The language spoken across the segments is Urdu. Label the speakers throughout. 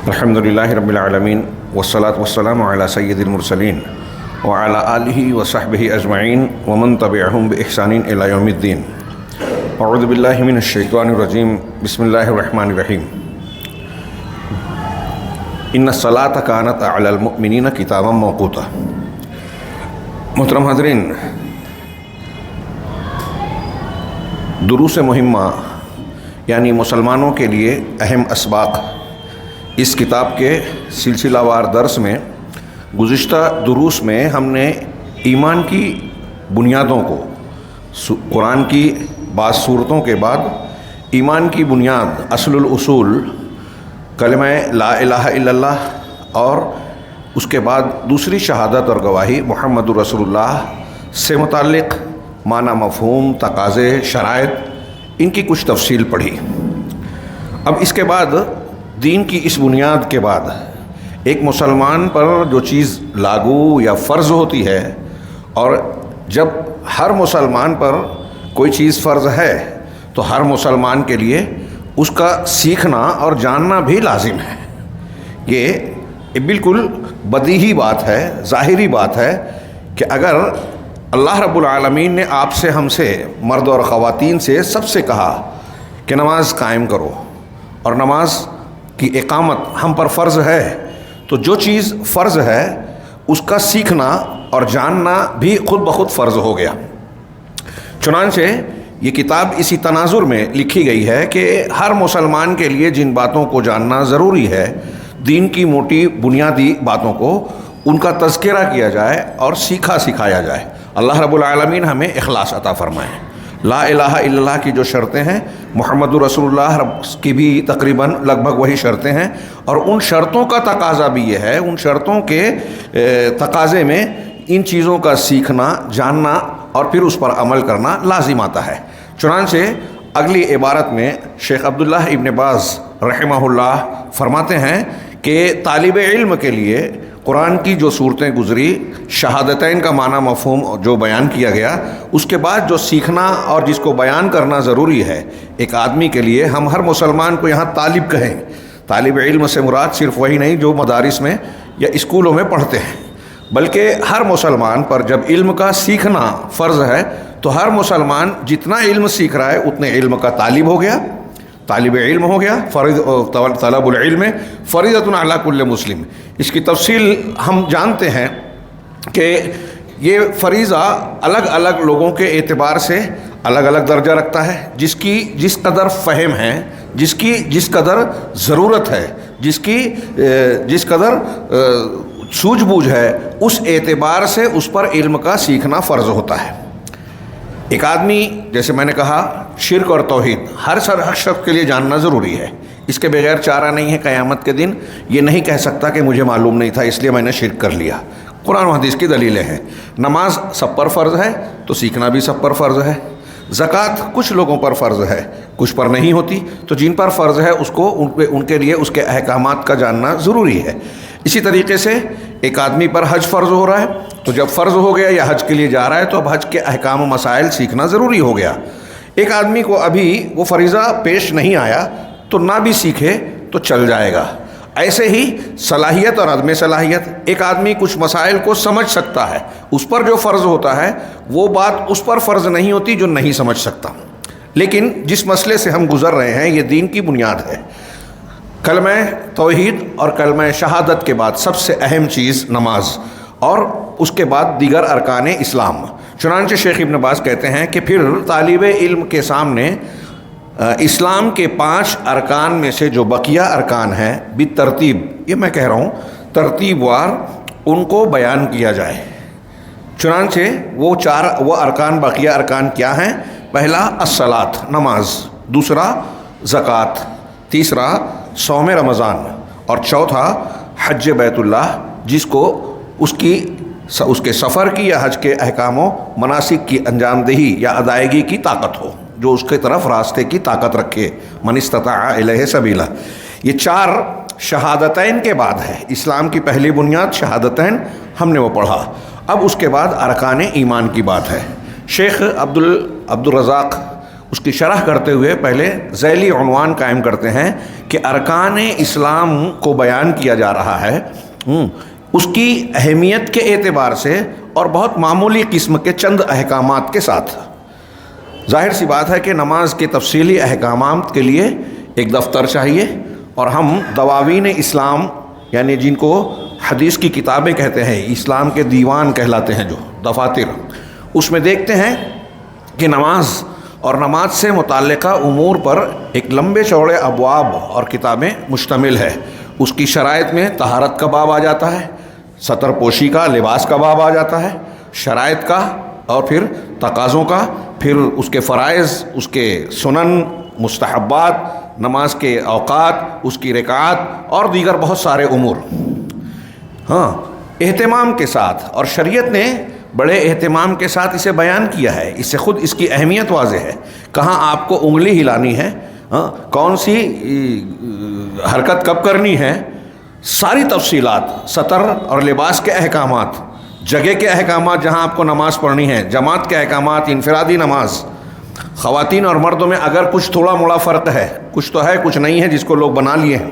Speaker 1: الحمد للہ رب العالمین والصلاة والسلام علی سید المرسلین وعلی آلہ وصحبہ اجمعین ومن تبعہم بإحسان الی یوم الدین. اعوذ باللہ من الشیطان الرجیم. بسم اللہ الرحمن الرحیم. ان الصلاة کانت علی المؤمنین کتابا موقوتا. محترم حاضرین، دروس مہمہ یعنی مسلمانوں کے لیے اہم اسباق، اس کتاب کے سلسلہ وار درس میں گزشتہ دروس میں ہم نے ایمان کی بنیادوں کو، قرآن کی بعض صورتوں کے بعد ایمان کی بنیاد اصل الاصول کلمہ لا الہ الا اللہ اور اس کے بعد دوسری شہادت اور گواہی محمد رسول اللہ سے متعلق معنی، مفہوم، تقاضے، شرائط، ان کی کچھ تفصیل پڑھی. اب اس کے بعد دین کی اس بنیاد کے بعد ایک مسلمان پر جو چیز لاگو یا فرض ہوتی ہے، اور جب ہر مسلمان پر کوئی چیز فرض ہے تو ہر مسلمان کے لیے اس کا سیکھنا اور جاننا بھی لازم ہے. یہ بالکل بدیہی بات ہے، ظاہری بات ہے کہ اگر اللہ رب العالمین نے آپ سے، ہم سے، مرد اور خواتین سے، سب سے کہا کہ نماز قائم کرو اور نماز کی اقامت ہم پر فرض ہے، تو جو چیز فرض ہے اس کا سیکھنا اور جاننا بھی خود بخود فرض ہو گیا. چنانچہ یہ کتاب اسی تناظر میں لکھی گئی ہے کہ ہر مسلمان کے لیے جن باتوں کو جاننا ضروری ہے، دین کی موٹی بنیادی باتوں کو، ان کا تذکرہ کیا جائے اور سیکھا سکھایا جائے. اللہ رب العالمین ہمیں اخلاص عطا فرمائے. لا الہ الا اللہ کی جو شرطیں ہیں، محمد رسول اللہ کی بھی تقریباً لگ بھگ وہی شرطیں ہیں، اور ان شرطوں کا تقاضا بھی یہ ہے، ان شرطوں کے تقاضے میں ان چیزوں کا سیکھنا، جاننا اور پھر اس پر عمل کرنا لازم آتا ہے. چنانچہ اگلی عبارت میں شیخ عبداللہ ابن باز رحمہ اللہ فرماتے ہیں کہ طالب علم کے لیے قرآن کی جو صورتیں گزری، شہادتین کا معنی، مفہوم جو بیان کیا گیا، اس کے بعد جو سیکھنا اور جس کو بیان کرنا ضروری ہے ایک آدمی کے لیے، ہم ہر مسلمان کو یہاں طالب کہیں. طالب علم سے مراد صرف وہی نہیں جو مدارس میں یا اسکولوں میں پڑھتے ہیں، بلکہ ہر مسلمان پر جب علم کا سیکھنا فرض ہے تو ہر مسلمان جتنا علم سیکھ رہا ہے اتنے علم کا طالب ہو گیا، طالب علم ہو گیا. طلب العلم فریضۃ علی کل مسلم. اس کی تفصیل ہم جانتے ہیں کہ یہ فریضہ الگ الگ لوگوں کے اعتبار سے الگ الگ درجہ رکھتا ہے. جس کی جس قدر فہم ہے، جس کی جس قدر ضرورت ہے، جس قدر سوجھ بوجھ ہے، اس اعتبار سے اس پر علم کا سیکھنا فرض ہوتا ہے. ایک آدمی، جیسے میں نے کہا، شرک اور توحید ہر شخص کے لیے جاننا ضروری ہے. اس کے بغیر چارہ نہیں ہے. قیامت کے دن یہ نہیں کہہ سکتا کہ مجھے معلوم نہیں تھا اس لیے میں نے شرک کر لیا. قرآن و حدیث کی دلیلیں ہیں. نماز سب پر فرض ہے تو سیکھنا بھی سب پر فرض ہے. زکوٰۃ کچھ لوگوں پر فرض ہے، کچھ پر نہیں ہوتی، تو جن پر فرض ہے اس کو ان کے لیے اس کے احکامات کا جاننا ضروری ہے. اسی طریقے سے ایک آدمی پر حج فرض ہو رہا ہے، تو جب فرض ہو گیا یا حج کے لیے جا رہا ہے تو اب حج کے احکام و مسائل سیکھنا ضروری ہو گیا. ایک آدمی کو ابھی وہ فریضہ پیش نہیں آیا تو نہ بھی سیکھے تو چل جائے گا. ایسے ہی صلاحیت اور عدم صلاحیت، ایک آدمی کچھ مسائل کو سمجھ سکتا ہے، اس پر جو فرض ہوتا ہے وہ بات اس پر فرض نہیں ہوتی جو نہیں سمجھ سکتا. لیکن جس مسئلے سے ہم گزر رہے ہیں یہ دین کی بنیاد ہے. کلمہ توحید اور کلمہ شہادت کے بعد سب سے اہم چیز نماز، اور اس کے بعد دیگر ارکان اسلام. چنانچہ شیخ ابن باز کہتے ہیں کہ پھر طالب علم کے سامنے اسلام کے 5 ارکان میں سے جو بقیہ ارکان ہیں بالترتیب، یہ میں کہہ رہا ہوں ترتیب وار، ان کو بیان کیا جائے. چنانچہ وہ ارکان، بقیہ ارکان کیا ہیں؟ پہلا الصلاۃ، نماز، دوسرا زکوٰۃ، تیسرا صوم رمضان، اور چوتھا حج بیت اللہ، جس کو اس کے سفر کی یا حج کے احکام و مناسک کی انجام دہی یا ادائیگی کی طاقت ہو، جو اس کے طرف راستے کی طاقت رکھے. من استطاع الیہ سبیلا. یہ 4 شہادتین کے بعد ہے. اسلام کی پہلی بنیاد شہادتین، ہم نے وہ پڑھا. اب اس کے بعد ارکان ایمان کی بات ہے. شیخ عبد الرزاق اس کی شرح کرتے ہوئے پہلے ذیلی عنوان قائم کرتے ہیں کہ ارکان اسلام کو بیان کیا جا رہا ہے اس کی اہمیت کے اعتبار سے اور بہت معمولی قسم کے چند احکامات کے ساتھ۔ ظاہر سی بات ہے کہ نماز کے تفصیلی احکامات کے لیے ایک دفتر چاہیے، اور ہم دواوین اسلام یعنی جن کو حدیث کی کتابیں کہتے ہیں، اسلام کے دیوان کہلاتے ہیں جو دفاتر، اس میں دیکھتے ہیں کہ نماز اور نماز سے متعلقہ امور پر ایک لمبے چوڑے ابواب اور کتابیں مشتمل ہے۔ اس کی شرائط میں طہارت کا باب آ جاتا ہے، ستر پوشی کا، لباس کا باب آ جاتا ہے، شرائط کا، اور پھر تقاضوں کا، پھر اس کے فرائض، اس کے سنن، مستحبات، نماز کے اوقات، اس کی رکعات اور دیگر بہت سارے امور اہتمام کے ساتھ، اور شریعت نے بڑے اہتمام کے ساتھ اسے بیان کیا ہے۔ اس سے خود اس کی اہمیت واضح ہے، کہاں آپ کو انگلی ہلانی ہے، کون سی حرکت کب کرنی ہے، ساری تفصیلات، سطر اور لباس کے احکامات، جگہ کے احکامات جہاں آپ کو نماز پڑھنی ہے، جماعت کے احکامات، انفرادی نماز، خواتین اور مردوں میں اگر کچھ تھوڑا موڑا فرق ہے، کچھ تو ہے کچھ نہیں ہے جس کو لوگ بنا لیے ہیں،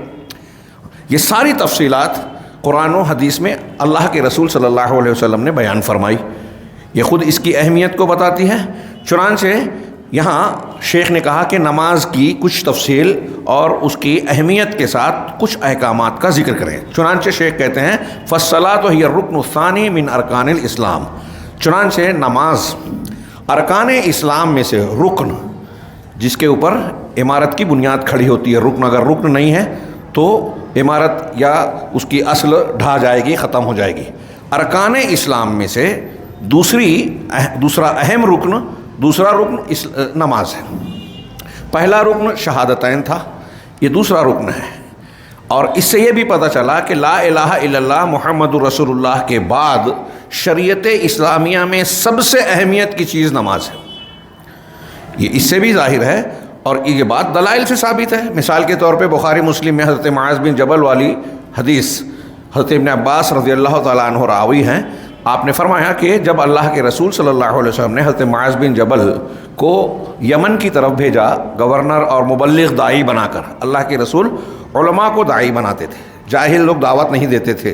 Speaker 1: یہ ساری تفصیلات قرآن و حدیث میں اللہ کے رسول صلی اللہ علیہ وسلم نے بیان فرمائی۔ یہ خود اس کی اہمیت کو بتاتی ہے۔ چنانچہ یہاں شیخ نے کہا کہ نماز کی کچھ تفصیل اور اس کی اہمیت کے ساتھ کچھ احکامات کا ذکر کریں۔ چنانچہ شیخ کہتے ہیں فالصلاۃ ہی الرکن الثانی من ارکان الاسلام، چنانچہ نماز ارکان اسلام میں سے رکن، جس کے اوپر عمارت کی بنیاد کھڑی ہوتی ہے۔ رکن اگر رکن نہیں ہے تو عمارت یا اس کی اصل ڈھا جائے گی، ختم ہو جائے گی۔ ارکان اسلام میں سے دوسرا اہم رکن، دوسرا رکن نماز ہے۔ پہلا رکن شہادتین تھا، یہ دوسرا رکن ہے، اور اس سے یہ بھی پتہ چلا کہ لا الہ الا اللہ محمد رسول اللہ کے بعد شریعت اسلامیہ میں سب سے اہمیت کی چیز نماز ہے۔ یہ اس سے بھی ظاہر ہے، اور یہ بات دلائل سے ثابت ہے۔ مثال کے طور پہ بخاری مسلم میں حضرت معاذ بن جبل والی حدیث، حضرت ابن عباس رضی اللہ تعالیٰ عنہ راوی ہیں، آپ نے فرمایا کہ جب اللہ کے رسول صلی اللہ علیہ وسلم نے حضرت معاذ بن جبل کو یمن کی طرف بھیجا گورنر اور مبلغ داعی بنا کر، اللہ کے رسول علماء کو داعی بناتے تھے، جاہل لوگ دعوت نہیں دیتے تھے،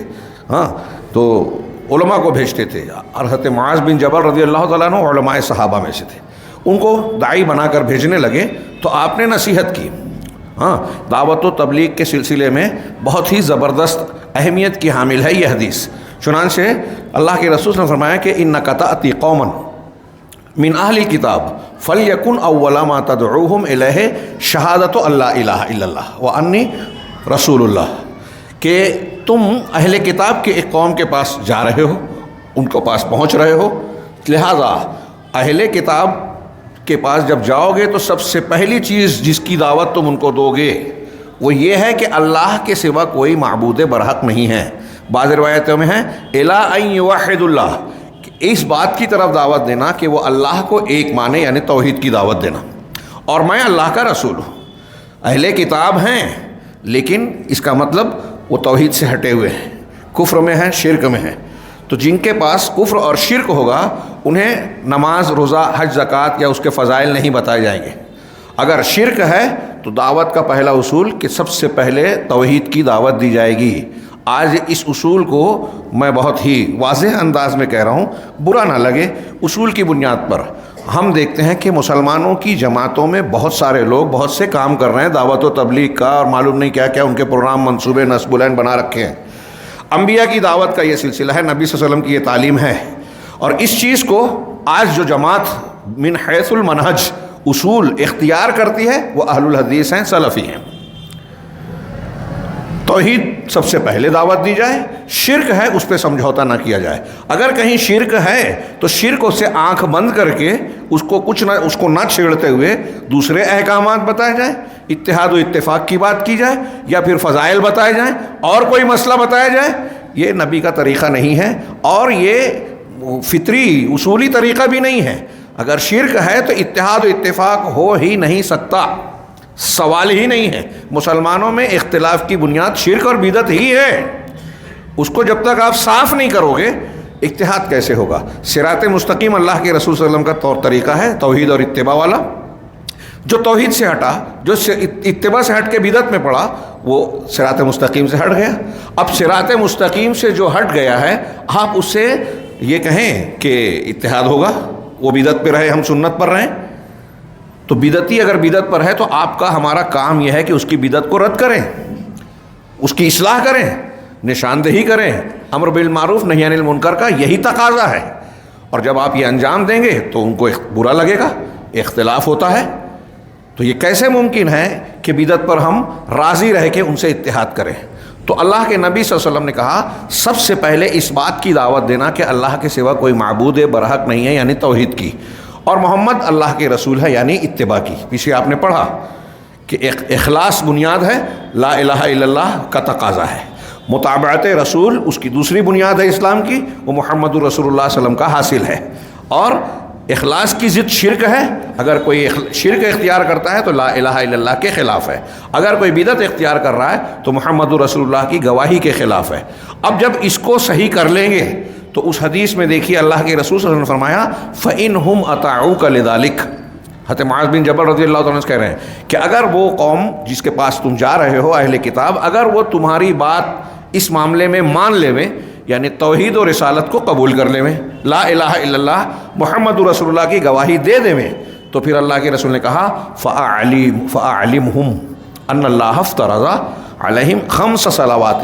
Speaker 1: تو علماء کو بھیجتے تھے، اور حضرت معاذ بن جبل رضی اللہ تعالیٰ عنہ علماء صحابہ میں سے تھے۔ ان کو داعی بنا کر بھیجنے لگے تو آپ نے نصیحت کی۔ دعوت و تبلیغ کے سلسلے میں بہت ہی زبردست اہمیت کی حامل ہے یہ حدیث۔ چنانچہ اللہ کے رسول نے فرمایا کہ انک تأتی قوما من اہل الکتاب فلیکن اول ما تدعوہم الیہ شہادۃ لا الہ الا اللہ وانی رسول اللہ، کہ تم اہل کتاب کے ایک قوم کے پاس جا رہے ہو، ان کے پاس پہنچ رہے ہو، لہذا اہل کتاب کے پاس جب جاؤ گے تو سب سے پہلی چیز جس کی دعوت تم ان کو دو گے وہ یہ ہے کہ اللہ کے سوا کوئی معبود برحق نہیں ہے۔ بعض روایتوں میں ہے الی ان یوحد اللہ، اس بات کی طرف دعوت دینا کہ وہ اللہ کو ایک مانے، یعنی توحید کی دعوت دینا، اور میں اللہ کا رسول ہوں۔ اہل کتاب ہیں لیکن اس کا مطلب وہ توحید سے ہٹے ہوئے ہیں، کفر میں ہیں، شرک میں ہیں، تو جن کے پاس کفر اور شرک ہوگا انہیں نماز، روزہ، حج، زکوٰۃ یا اس کے فضائل نہیں بتائے جائیں گے۔ اگر شرک ہے تو دعوت کا پہلا اصول کہ سب سے پہلے توحید کی دعوت دی جائے گی۔ آج اس اصول کو میں بہت ہی واضح انداز میں کہہ رہا ہوں، برا نہ لگے، اصول کی بنیاد پر ہم دیکھتے ہیں کہ مسلمانوں کی جماعتوں میں بہت سارے لوگ بہت سے کام کر رہے ہیں دعوت و تبلیغ کا، اور معلوم نہیں کیا کیا ان کے پروگرام، منصوبے، نصب العین بنا رکھے ہیں۔ انبیاء کی دعوت کا یہ سلسلہ ہے، نبی صلی اللہ علیہ وسلم کی یہ تعلیم ہے، اور اس چیز کو آج جو جماعت من حیث المنہج اصول اختیار کرتی ہے وہ اہل الحدیث ہیں، سلفی ہیں۔ توحید سب سے پہلے دعوت دی جائے، شرک ہے اس پہ سمجھوتا نہ کیا جائے۔ اگر کہیں شرک ہے تو شرک سے آنکھ بند کر کے اس کو نہ چھیڑتے ہوئے دوسرے احکامات بتائے جائیں، اتحاد و اتفاق کی بات کی جائے، یا پھر فضائل بتائے جائیں، اور کوئی مسئلہ بتایا جائے۔ یہ نبی کا طریقہ نہیں ہے، اور یہ فطری اصولی طریقہ بھی نہیں ہے۔ اگر شرک ہے تو اتحاد و اتفاق ہو ہی نہیں سکتا، سوال ہی نہیں ہے۔ مسلمانوں میں اختلاف کی بنیاد شرک اور بدعت ہی ہے، اس کو جب تک آپ صاف نہیں کرو گے اتحاد کیسے ہوگا؟ صراط مستقیم اللہ کے رسول صلی اللہ علیہ وسلم کا طور طریقہ ہے، توحید اور اتباع والا۔ جو توحید سے ہٹا، جو اتباع سے ہٹ کے بدعت میں پڑا، وہ صراط مستقیم سے ہٹ گیا۔ اب صراط مستقیم سے جو ہٹ گیا ہے، آپ اس سے یہ کہیں کہ اتحاد ہوگا، وہ بدعت پہ رہے ہم سنت پر رہیں، تو بدعتی اگر بدعت پر ہے تو آپ کا ہمارا کام یہ ہے کہ اس کی بدعت کو رد کریں، اس کی اصلاح کریں، نشاندہی کریں۔ امر بالمعروف نہی عن المنکر کا یہی تقاضا ہے، اور جب آپ یہ انجام دیں گے تو ان کو برا لگے گا، اختلاف ہوتا ہے۔ تو یہ کیسے ممکن ہے کہ بدعت پر ہم راضی رہ کے ان سے اتحاد کریں؟ تو اللہ کے نبی صلی اللہ علیہ وسلم نے کہا سب سے پہلے اس بات کی دعوت دینا کہ اللہ کے سوا کوئی معبود برحق نہیں ہے، یعنی توحید کی، اور محمد اللہ کے رسول ہے، یعنی اتباع کی۔ پیچھے آپ نے پڑھا کہ اخلاص بنیاد ہے، لا الہ الا اللہ کا تقاضا ہے، متابعت رسول اس کی دوسری بنیاد ہے اسلام کی، وہ محمد الرسول اللہ صلی اللہ علیہ وسلم کا حاصل ہے، اور اخلاص کی ضد شرک ہے۔ اگر کوئی شرک اختیار کرتا ہے تو لا الہ الا اللہ کے خلاف ہے، اگر کوئی بدعت اختیار کر رہا ہے تو محمد رسول اللہ کی گواہی کے خلاف ہے۔ اب جب اس کو صحیح کر لیں گے تو اس حدیث میں دیکھیے اللہ کے رسول صلی اللہ علیہ وسلم نے فرمایا فَإِنْهُمْ أَطَاعُوكَ لِذَلِكَ۔ حضرت معاذ بن جبل رضی اللہ عنہ کہہ رہے ہیں کہ اگر وہ قوم جس کے پاس تم جا رہے ہو، اہل کتاب، اگر وہ تمہاری بات اس معاملے میں مان لے، یعنی توحید و رسالت کو قبول کر لیں، لا الہ الا اللہ محمد رسول اللہ کی گواہی دے دیں، تو پھر اللہ کے رسول نے کہا فَأَعْلِمْهُمْ أَنَّ اللَّهَ افْتَرَضَ عَلَيْهِمْ 5 صَلَوَاتٍ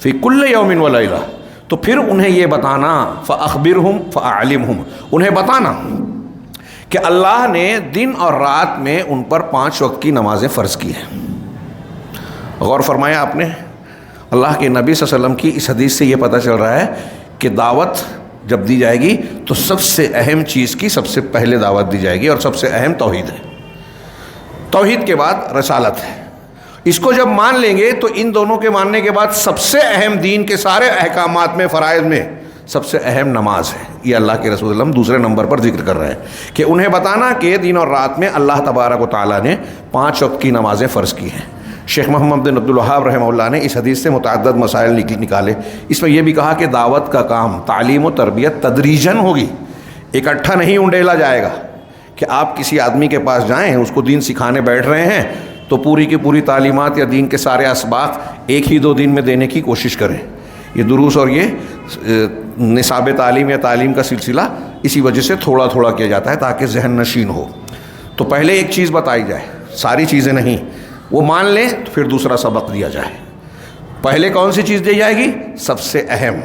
Speaker 1: فِي كُلِّ يَوْمٍ وَلَيْلَةٍ، تو پھر انہیں یہ بتانا، فَأَخْبِرْهُمْ فَأَعْلِمْهُمْ، انہیں بتانا کہ اللہ نے دن اور رات میں ان پر 5 وقت کی نمازیں فرض کی ہیں۔ غور فرمایا آپ نے، اللہ کے نبی صلی اللہ علیہ وسلم کی اس حدیث سے یہ پتہ چل رہا ہے کہ دعوت جب دی جائے گی تو سب سے اہم چیز کی سب سے پہلے دعوت دی جائے گی، اور سب سے اہم توحید ہے، توحید کے بعد رسالت ہے۔ اس کو جب مان لیں گے تو ان دونوں کے ماننے کے بعد سب سے اہم دین کے سارے احکامات میں، فرائض میں سب سے اہم نماز ہے۔ یہ اللہ کے رسول صلی اللہ علیہ وسلم دوسرے نمبر پر ذکر کر رہے ہیں کہ انہیں بتانا کہ دن اور رات میں اللہ تبارک و تعالیٰ نے 5 وقت کی نمازیں فرض کی ہیں۔ شیخ محمد بن عبدالوہاب رحمہ اللہ نے اس حدیث سے متعدد مسائل نکالے۔ اس میں یہ بھی کہا کہ دعوت کا کام، تعلیم و تربیت تدریجاً ہوگی، اکٹھا نہیں انڈیلا جائے گا کہ آپ کسی آدمی کے پاس جائیں، اس کو دین سکھانے بیٹھ رہے ہیں تو پوری کی پوری تعلیمات یا دین کے سارے اسباق ایک ہی 2 دن میں دینے کی کوشش کریں۔ یہ دروس اور یہ نصاب تعلیم یا تعلیم کا سلسلہ اسی وجہ سے تھوڑا تھوڑا کیا جاتا ہے تاکہ ذہن نشین ہو۔ تو پہلے ایک چیز بتائی جائے، ساری چیزیں نہیں، وہ مان لیں تو پھر دوسرا سبق دیا جائے۔ پہلے کون سی چیز دی جائے گی؟ سب سے اہم،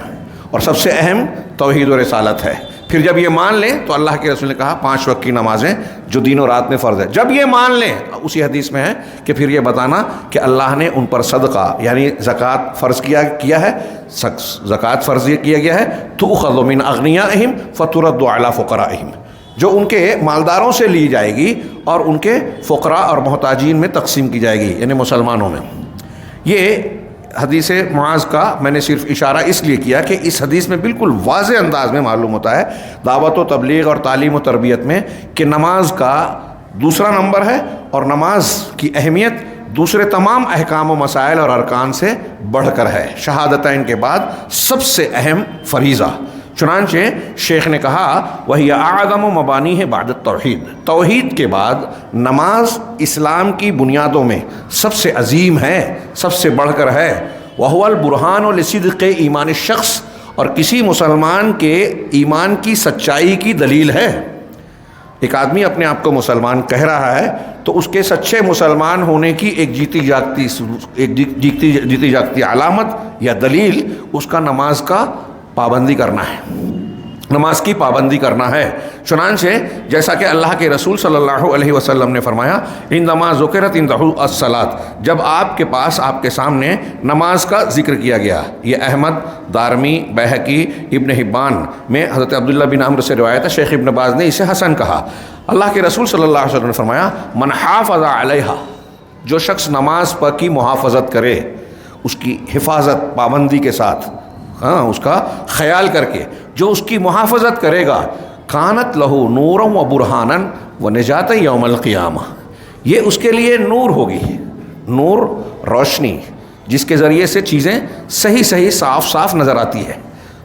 Speaker 1: اور سب سے اہم توحید و رسالت ہے۔ پھر جب یہ مان لیں تو اللہ کے رسول نے کہا 5 وقت کی نمازیں جو دن و رات میں فرض ہے۔ جب یہ مان لیں، اسی حدیث میں ہے کہ پھر یہ بتانا کہ اللہ نے ان پر صدقہ یعنی زکوٰۃ فرض کیا ہے، زکوٰۃ فرض کیا گیا ہے، تؤخذ من اغنیائہم فترد علی فقرائہم، جو ان کے مالداروں سے لی جائے گی اور ان کے فقراء اور محتاجین میں تقسیم کی جائے گی، یعنی مسلمانوں میں۔ یہ حدیث معاذ کا میں نے صرف اشارہ اس لیے کیا کہ اس حدیث میں بالکل واضح انداز میں معلوم ہوتا ہے دعوت و تبلیغ اور تعلیم و تربیت میں کہ نماز کا دوسرا نمبر ہے، اور نماز کی اہمیت دوسرے تمام احکام و مسائل اور ارکان سے بڑھ کر ہے، شہادتین کے بعد سب سے اہم فریضہ۔ چنانچہ شیخ نے کہا وہی اعظم و مبانی ہے بعد التوحید، توحید کے بعد نماز اسلام کی بنیادوں میں سب سے عظیم ہے، سب سے بڑھ کر ہے۔ وہو البرہان لصدق ایمان الشخص، اور کسی مسلمان کے ایمان کی سچائی کی دلیل ہے۔ ایک آدمی اپنے آپ کو مسلمان کہہ رہا ہے تو اس کے سچے مسلمان ہونے کی ایک جیتی جاگتی علامت یا دلیل اس کا نماز کا پابندی کرنا ہے، نماز کی پابندی کرنا ہے۔ چنانچہ جیسا کہ اللہ کے رسول صلی اللہ علیہ وسلم نے فرمایا عندما ذکرت عندہ الصلاۃ، جب آپ کے پاس، آپ کے سامنے نماز کا ذکر کیا گیا۔ یہ احمد، دارمی، بیہقی، ابن حبان میں حضرت عبداللہ بن عمرو سے روایت ہے، شیخ ابن باز نے اسے حسن کہا۔ اللہ کے رسول صلی اللہ علیہ وسلم نے فرمایا من حافظ علیہا، جو شخص نماز پر کی محافظت کرے، اس کی حفاظت پابندی کے ساتھ، اس کا خیال کر کے جو اس کی محافظت کرے گا، کانت لہو نورا و برہانا و نجات یوم القیامہ، یہ اس کے لیے نور ہوگی، نور روشنی جس کے ذریعے سے چیزیں صحیح صاف نظر آتی ہے۔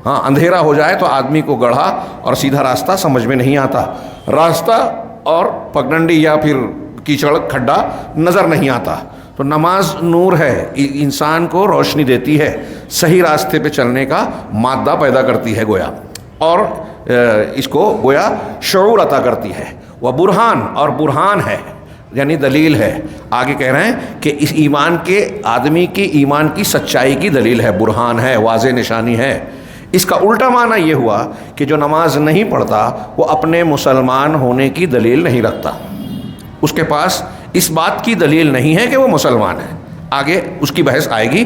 Speaker 1: اندھیرا ہو جائے تو آدمی کو گڑھا اور سیدھا راستہ سمجھ میں نہیں آتا، راستہ اور پگڈنڈی یا پھر کیچڑ کھڈا نظر نہیں آتا. تو نماز نور ہے، انسان کو روشنی دیتی ہے، صحیح راستے پہ چلنے کا مادہ پیدا کرتی ہے گویا، اور اس کو گویا شعور عطا کرتی ہے. وہ برہان، اور برہان ہے یعنی دلیل ہے. آگے کہہ رہے ہیں کہ اس ایمان کے آدمی کی ایمان کی سچائی کی دلیل ہے، برہان ہے، واضح نشانی ہے. اس کا الٹا معنی یہ ہوا کہ جو نماز نہیں پڑھتا وہ اپنے مسلمان ہونے کی دلیل نہیں رکھتا، اس کے پاس اس بات کی دلیل نہیں ہے کہ وہ مسلمان ہے. آگے اس کی بحث آئے گی.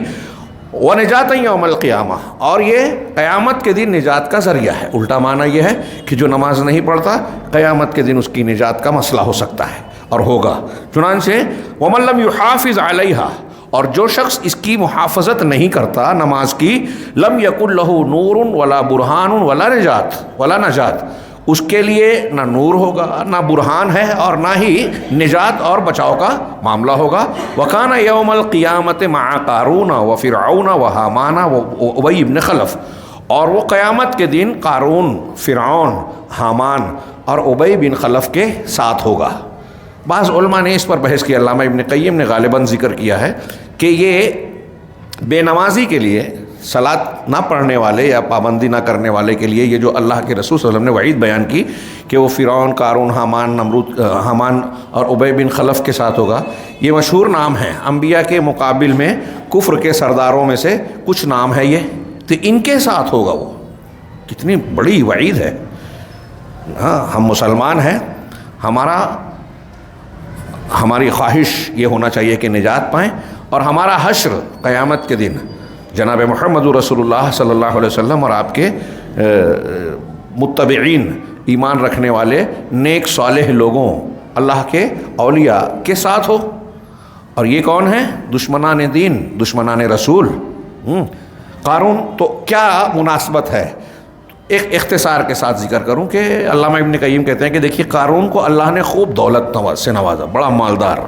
Speaker 1: وَنِجَاتً يَوْمَ الْقِيَامَةِ، اور یہ قیامت کے دن نجات کا ذریعہ ہے. الٹا معنی یہ ہے کہ جو نماز نہیں پڑھتا قیامت کے دن اس کی نجات کا مسئلہ ہو سکتا ہے اور ہوگا. چنانچہ وَمَن لَّمْ يُحَافِظْ عَلَيْهَا، اور جو شخص اس کی محافظت نہیں کرتا نماز کی، لم یکن لہ نور ولا برہان ولا نجات، اس کے لیے نہ نور ہوگا، نہ برہان ہے، اور نہ ہی نجات اور بچاؤ کا معاملہ ہوگا. وکان یوم القیامت مع قارون وفرعون وہامان وابی بن خلف، اور وہ قیامت کے دن قارون، فرعون، حامان اور ابی بن خلف کے ساتھ ہوگا. بعض علماء نے اس پر بحث کی. علامہ ابن قیم نے غالباً ذکر کیا ہے کہ یہ بے نمازی کے لیے، صلاۃ نہ پڑھنے والے یا پابندی نہ کرنے والے کے لیے، یہ جو اللہ کے رسول صلی اللہ علیہ وسلم نے وعید بیان کی کہ وہ فرعون، قارون، حامان اور ابی بن خلف کے ساتھ ہوگا، یہ مشہور نام ہیں. انبیاء کے مقابل میں کفر کے سرداروں میں سے کچھ نام ہے یہ، تو ان کے ساتھ ہوگا. وہ کتنی بڑی وعید ہے. ہاں، ہم مسلمان ہیں، ہماری خواہش یہ ہونا چاہیے کہ نجات پائیں، اور ہمارا حشر قیامت کے دن جناب محمد رسول اللہ صلی اللہ علیہ وسلم اور آپ کے متبعین، ایمان رکھنے والے نیک صالح لوگوں، اللہ کے اولیاء کے ساتھ ہو. اور یہ کون ہیں؟ دشمنان دین، دشمنان رسول. قارون تو کیا مناسبت ہے؟ ایک اختصار کے ساتھ ذکر کروں کہ علامہ ابن قیم کہتے ہیں کہ دیکھیے، قارون کو اللہ نے خوب دولت سے نوازا، بڑا مالدار.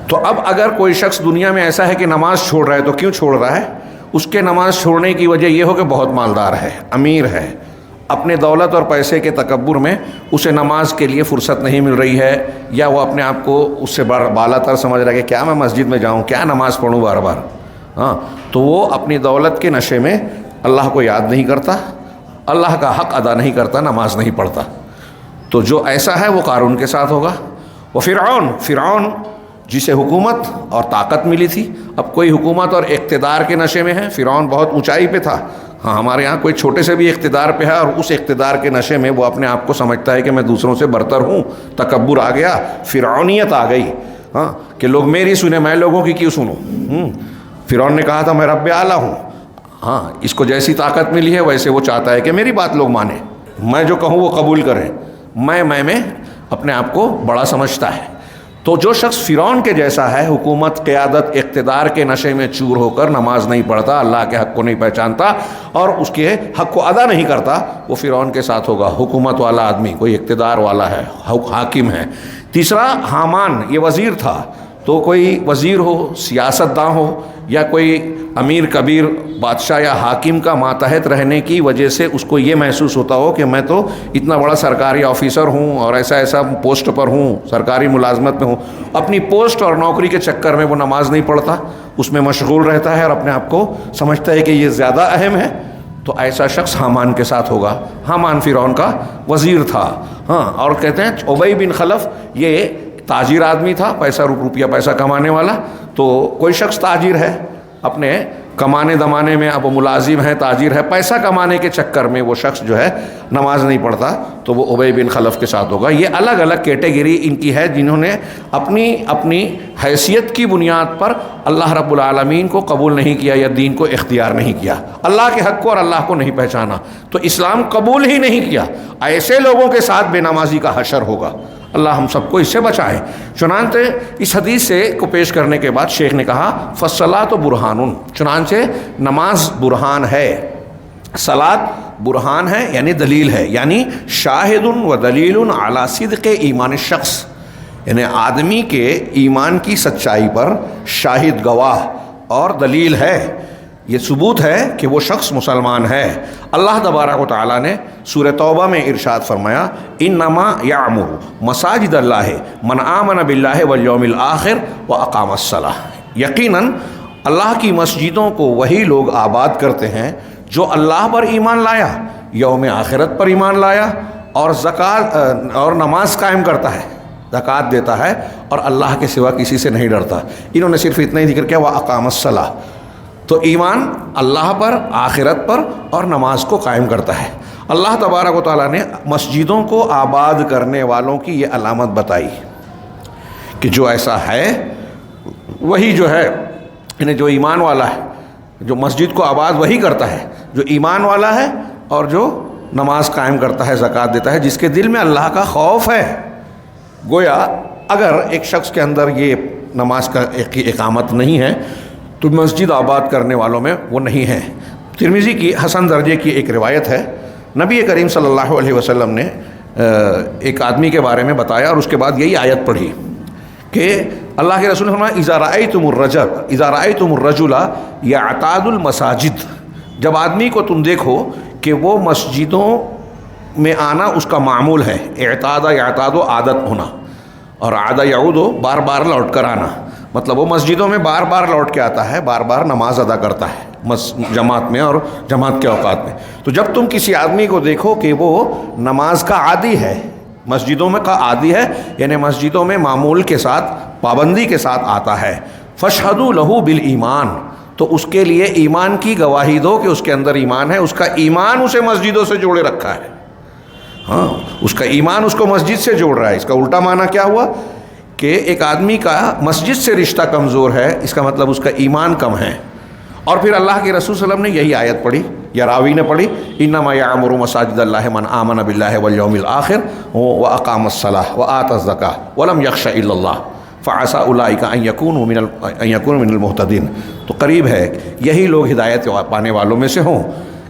Speaker 1: تو اب اگر کوئی شخص دنیا میں ایسا ہے کہ نماز چھوڑ رہا ہے، تو کیوں چھوڑ رہا ہے؟ اس کے نماز چھوڑنے کی وجہ یہ ہو کہ بہت مالدار ہے، امیر ہے، اپنے دولت اور پیسے کے تکبر میں اسے نماز کے لیے فرصت نہیں مل رہی ہے، یا وہ اپنے آپ کو اس سے بالا تر سمجھ رہا ہے کہ کیا میں مسجد میں جاؤں، کیا نماز پڑھوں بار بار. ہاں، تو وہ اپنی دولت کے نشے میں اللہ کو یاد نہیں کرتا، اللہ کا حق ادا نہیں کرتا، نماز نہیں پڑھتا. تو جو ایسا ہے وہ قارون کے ساتھ ہوگا. وہ فرعون جسے حکومت اور طاقت ملی تھی، اب کوئی حکومت اور اقتدار کے نشے میں ہے. فرعون بہت اونچائی پہ تھا. ہاں، ہمارے ہاں کوئی چھوٹے سے بھی اقتدار پہ ہے اور اس اقتدار کے نشے میں وہ اپنے آپ کو سمجھتا ہے کہ میں دوسروں سے برتر ہوں، تکبر آ گیا، فرعونیت آ گئی. ہاں، کہ لوگ میری سنیں، میں لوگوں کی کیوں سنوں. فرعون نے کہا تھا میں رب اعلیٰ ہوں. ہاں، اس کو جیسی طاقت ملی ہے ویسے وہ چاہتا ہے کہ میری بات لوگ مانیں، میں جو کہوں وہ قبول کریں. میں اپنے آپ کو بڑا سمجھتا ہے. تو جو شخص فرعون کے جیسا ہے، حکومت، قیادت، اقتدار کے نشے میں چور ہو کر نماز نہیں پڑھتا، اللہ کے حق کو نہیں پہچانتا اور اس کے حق کو ادا نہیں کرتا، وہ فرعون کے ساتھ ہوگا. حکومت والا آدمی، کوئی اقتدار والا ہے، حاکم ہے. تیسرا، حامان، یہ وزیر تھا. تو کوئی وزیر ہو، سیاست داں ہو، یا کوئی امیر کبیر بادشاہ یا حاکم کا ماتحت رہنے کی وجہ سے اس کو یہ محسوس ہوتا ہو کہ میں تو اتنا بڑا سرکاری آفیسر ہوں اور ایسا پوسٹ پر ہوں، سرکاری ملازمت میں ہوں، اپنی پوسٹ اور نوکری کے چکر میں وہ نماز نہیں پڑھتا، اس میں مشغول رہتا ہے اور اپنے آپ کو سمجھتا ہے کہ یہ زیادہ اہم ہے. تو ایسا شخص حامان کے ساتھ ہوگا. حامان فرعون کا وزیر تھا. ہاں، اور کہتے ہیں ابی بن خلف یہ تاجر آدمی تھا، پیسہ کمانے والا. تو کوئی شخص تاجر ہے، اپنے کمانے دمانے میں، اب وہ ملازم ہے، تاجر ہے، پیسہ کمانے کے چکر میں وہ شخص جو ہے نماز نہیں پڑھتا، تو وہ ابی بن خلف کے ساتھ ہوگا. یہ الگ الگ کیٹیگری ان کی ہے جنہوں نے اپنی حیثیت کی بنیاد پر اللہ رب العالمین کو قبول نہیں کیا یا دین کو اختیار نہیں کیا، اللہ کے حق کو اور اللہ کو نہیں پہچانا، تو اسلام قبول ہی نہیں کیا. ایسے لوگوں کے ساتھ بے نمازی کا حشر ہوگا. اللہ ہم سب کو اس سے بچائے. چنانچہ اس حدیث کو پیش کرنے کے بعد شیخ نے کہا فالصلاۃ برہان، چنانچہ نماز برہان ہے، صلاۃ برہان ہے یعنی دلیل ہے، یعنی شاہد و دلیل علی صدق ایمان الشخص، یعنی آدمی کے ایمان کی سچائی پر شاہد، گواہ اور دلیل ہے. یہ ثبوت ہے کہ وہ شخص مسلمان ہے۔ اللہ تبارک و تعالیٰ نے سورہ توبہ میں ارشاد فرمایا انما یعمر مساجد اللہ من آمن باللہ والیوم الآخر واقام الصلاۃ، یقیناً اللہ کی مسجدوں کو وہی لوگ آباد کرتے ہیں جو اللہ پر ایمان لایا، یوم آخرت پر ایمان لایا، اور زکوٰۃ اور نماز قائم کرتا ہے، زکوٰۃ دیتا ہے اور اللہ کے سوا کسی سے نہیں ڈرتا۔ انہوں نے صرف اتنا ہی ذکر کیا واقام الصلاۃ، تو ایمان اللہ پر، آخرت پر اور نماز کو قائم کرتا ہے۔ اللہ تبارک و تعالیٰ نے مسجدوں کو آباد کرنے والوں کی یہ علامت بتائی کہ جو ایسا ہے وہی جو ہے، یعنی جو ایمان والا ہے، جو مسجد کو آباد وہی کرتا ہے جو ایمان والا ہے اور جو نماز قائم کرتا ہے، زکوٰۃ دیتا ہے، جس کے دل میں اللہ کا خوف ہے۔ گویا اگر ایک شخص کے اندر یہ نماز کا اقامت نہیں ہے تو مسجد آباد کرنے والوں میں وہ نہیں ہے۔ ترمذی کی حسن درجے کی ایک روایت ہے، نبی کریم صلی اللہ علیہ وسلم نے ایک آدمی کے بارے میں بتایا اور اس کے بعد یہی آیت پڑھی کہ اللہ کے رسول نے فرمایا اذا رأیتم الرجل یعتاد المساجد، جب آدمی کو تم دیکھو کہ وہ مسجدوں میں آنا اس کا معمول ہے، یعتاد و عادت ہونا، اور عاد یعود و بار بار لوٹ کر آنا، مطلب وہ مسجدوں میں بار بار لوٹ کے آتا ہے، بار بار نماز ادا کرتا ہے جماعت میں اور جماعت کے اوقات میں۔ تو جب تم کسی آدمی کو دیکھو کہ وہ نماز کا عادی ہے، مسجدوں میں کا عادی ہے، یعنی مسجدوں میں معمول کے ساتھ، پابندی کے ساتھ آتا ہے، فاشہدوا لہ بالایمان، تو اس کے لیے ایمان کی گواہی دو کہ اس کے اندر ایمان ہے، اس کا ایمان اسے مسجدوں سے جوڑے رکھا ہے۔ ہاں، اس کا ایمان اس کو مسجد سے جوڑ رہا ہے۔ اس کا الٹا معنی کیا ہوا کہ ایک آدمی کا مسجد سے رشتہ کمزور ہے، اس کا مطلب اس کا ایمان کم ہے۔ اور پھر اللہ کے رسول صلی اللہ علیہ وسلم نے یہی آیت پڑھی یا راوی نے پڑھی انما یعمر مساجد اللہ من آمن باللہ والیوم الآخر واقام الصلاۃ وآتى الزکاۃ ولم یخش الا اللہ فعسى اولئک ان یکونوا من المہتدین، تو قریب ہے یہی لوگ ہدایت پانے والوں میں سے ہوں۔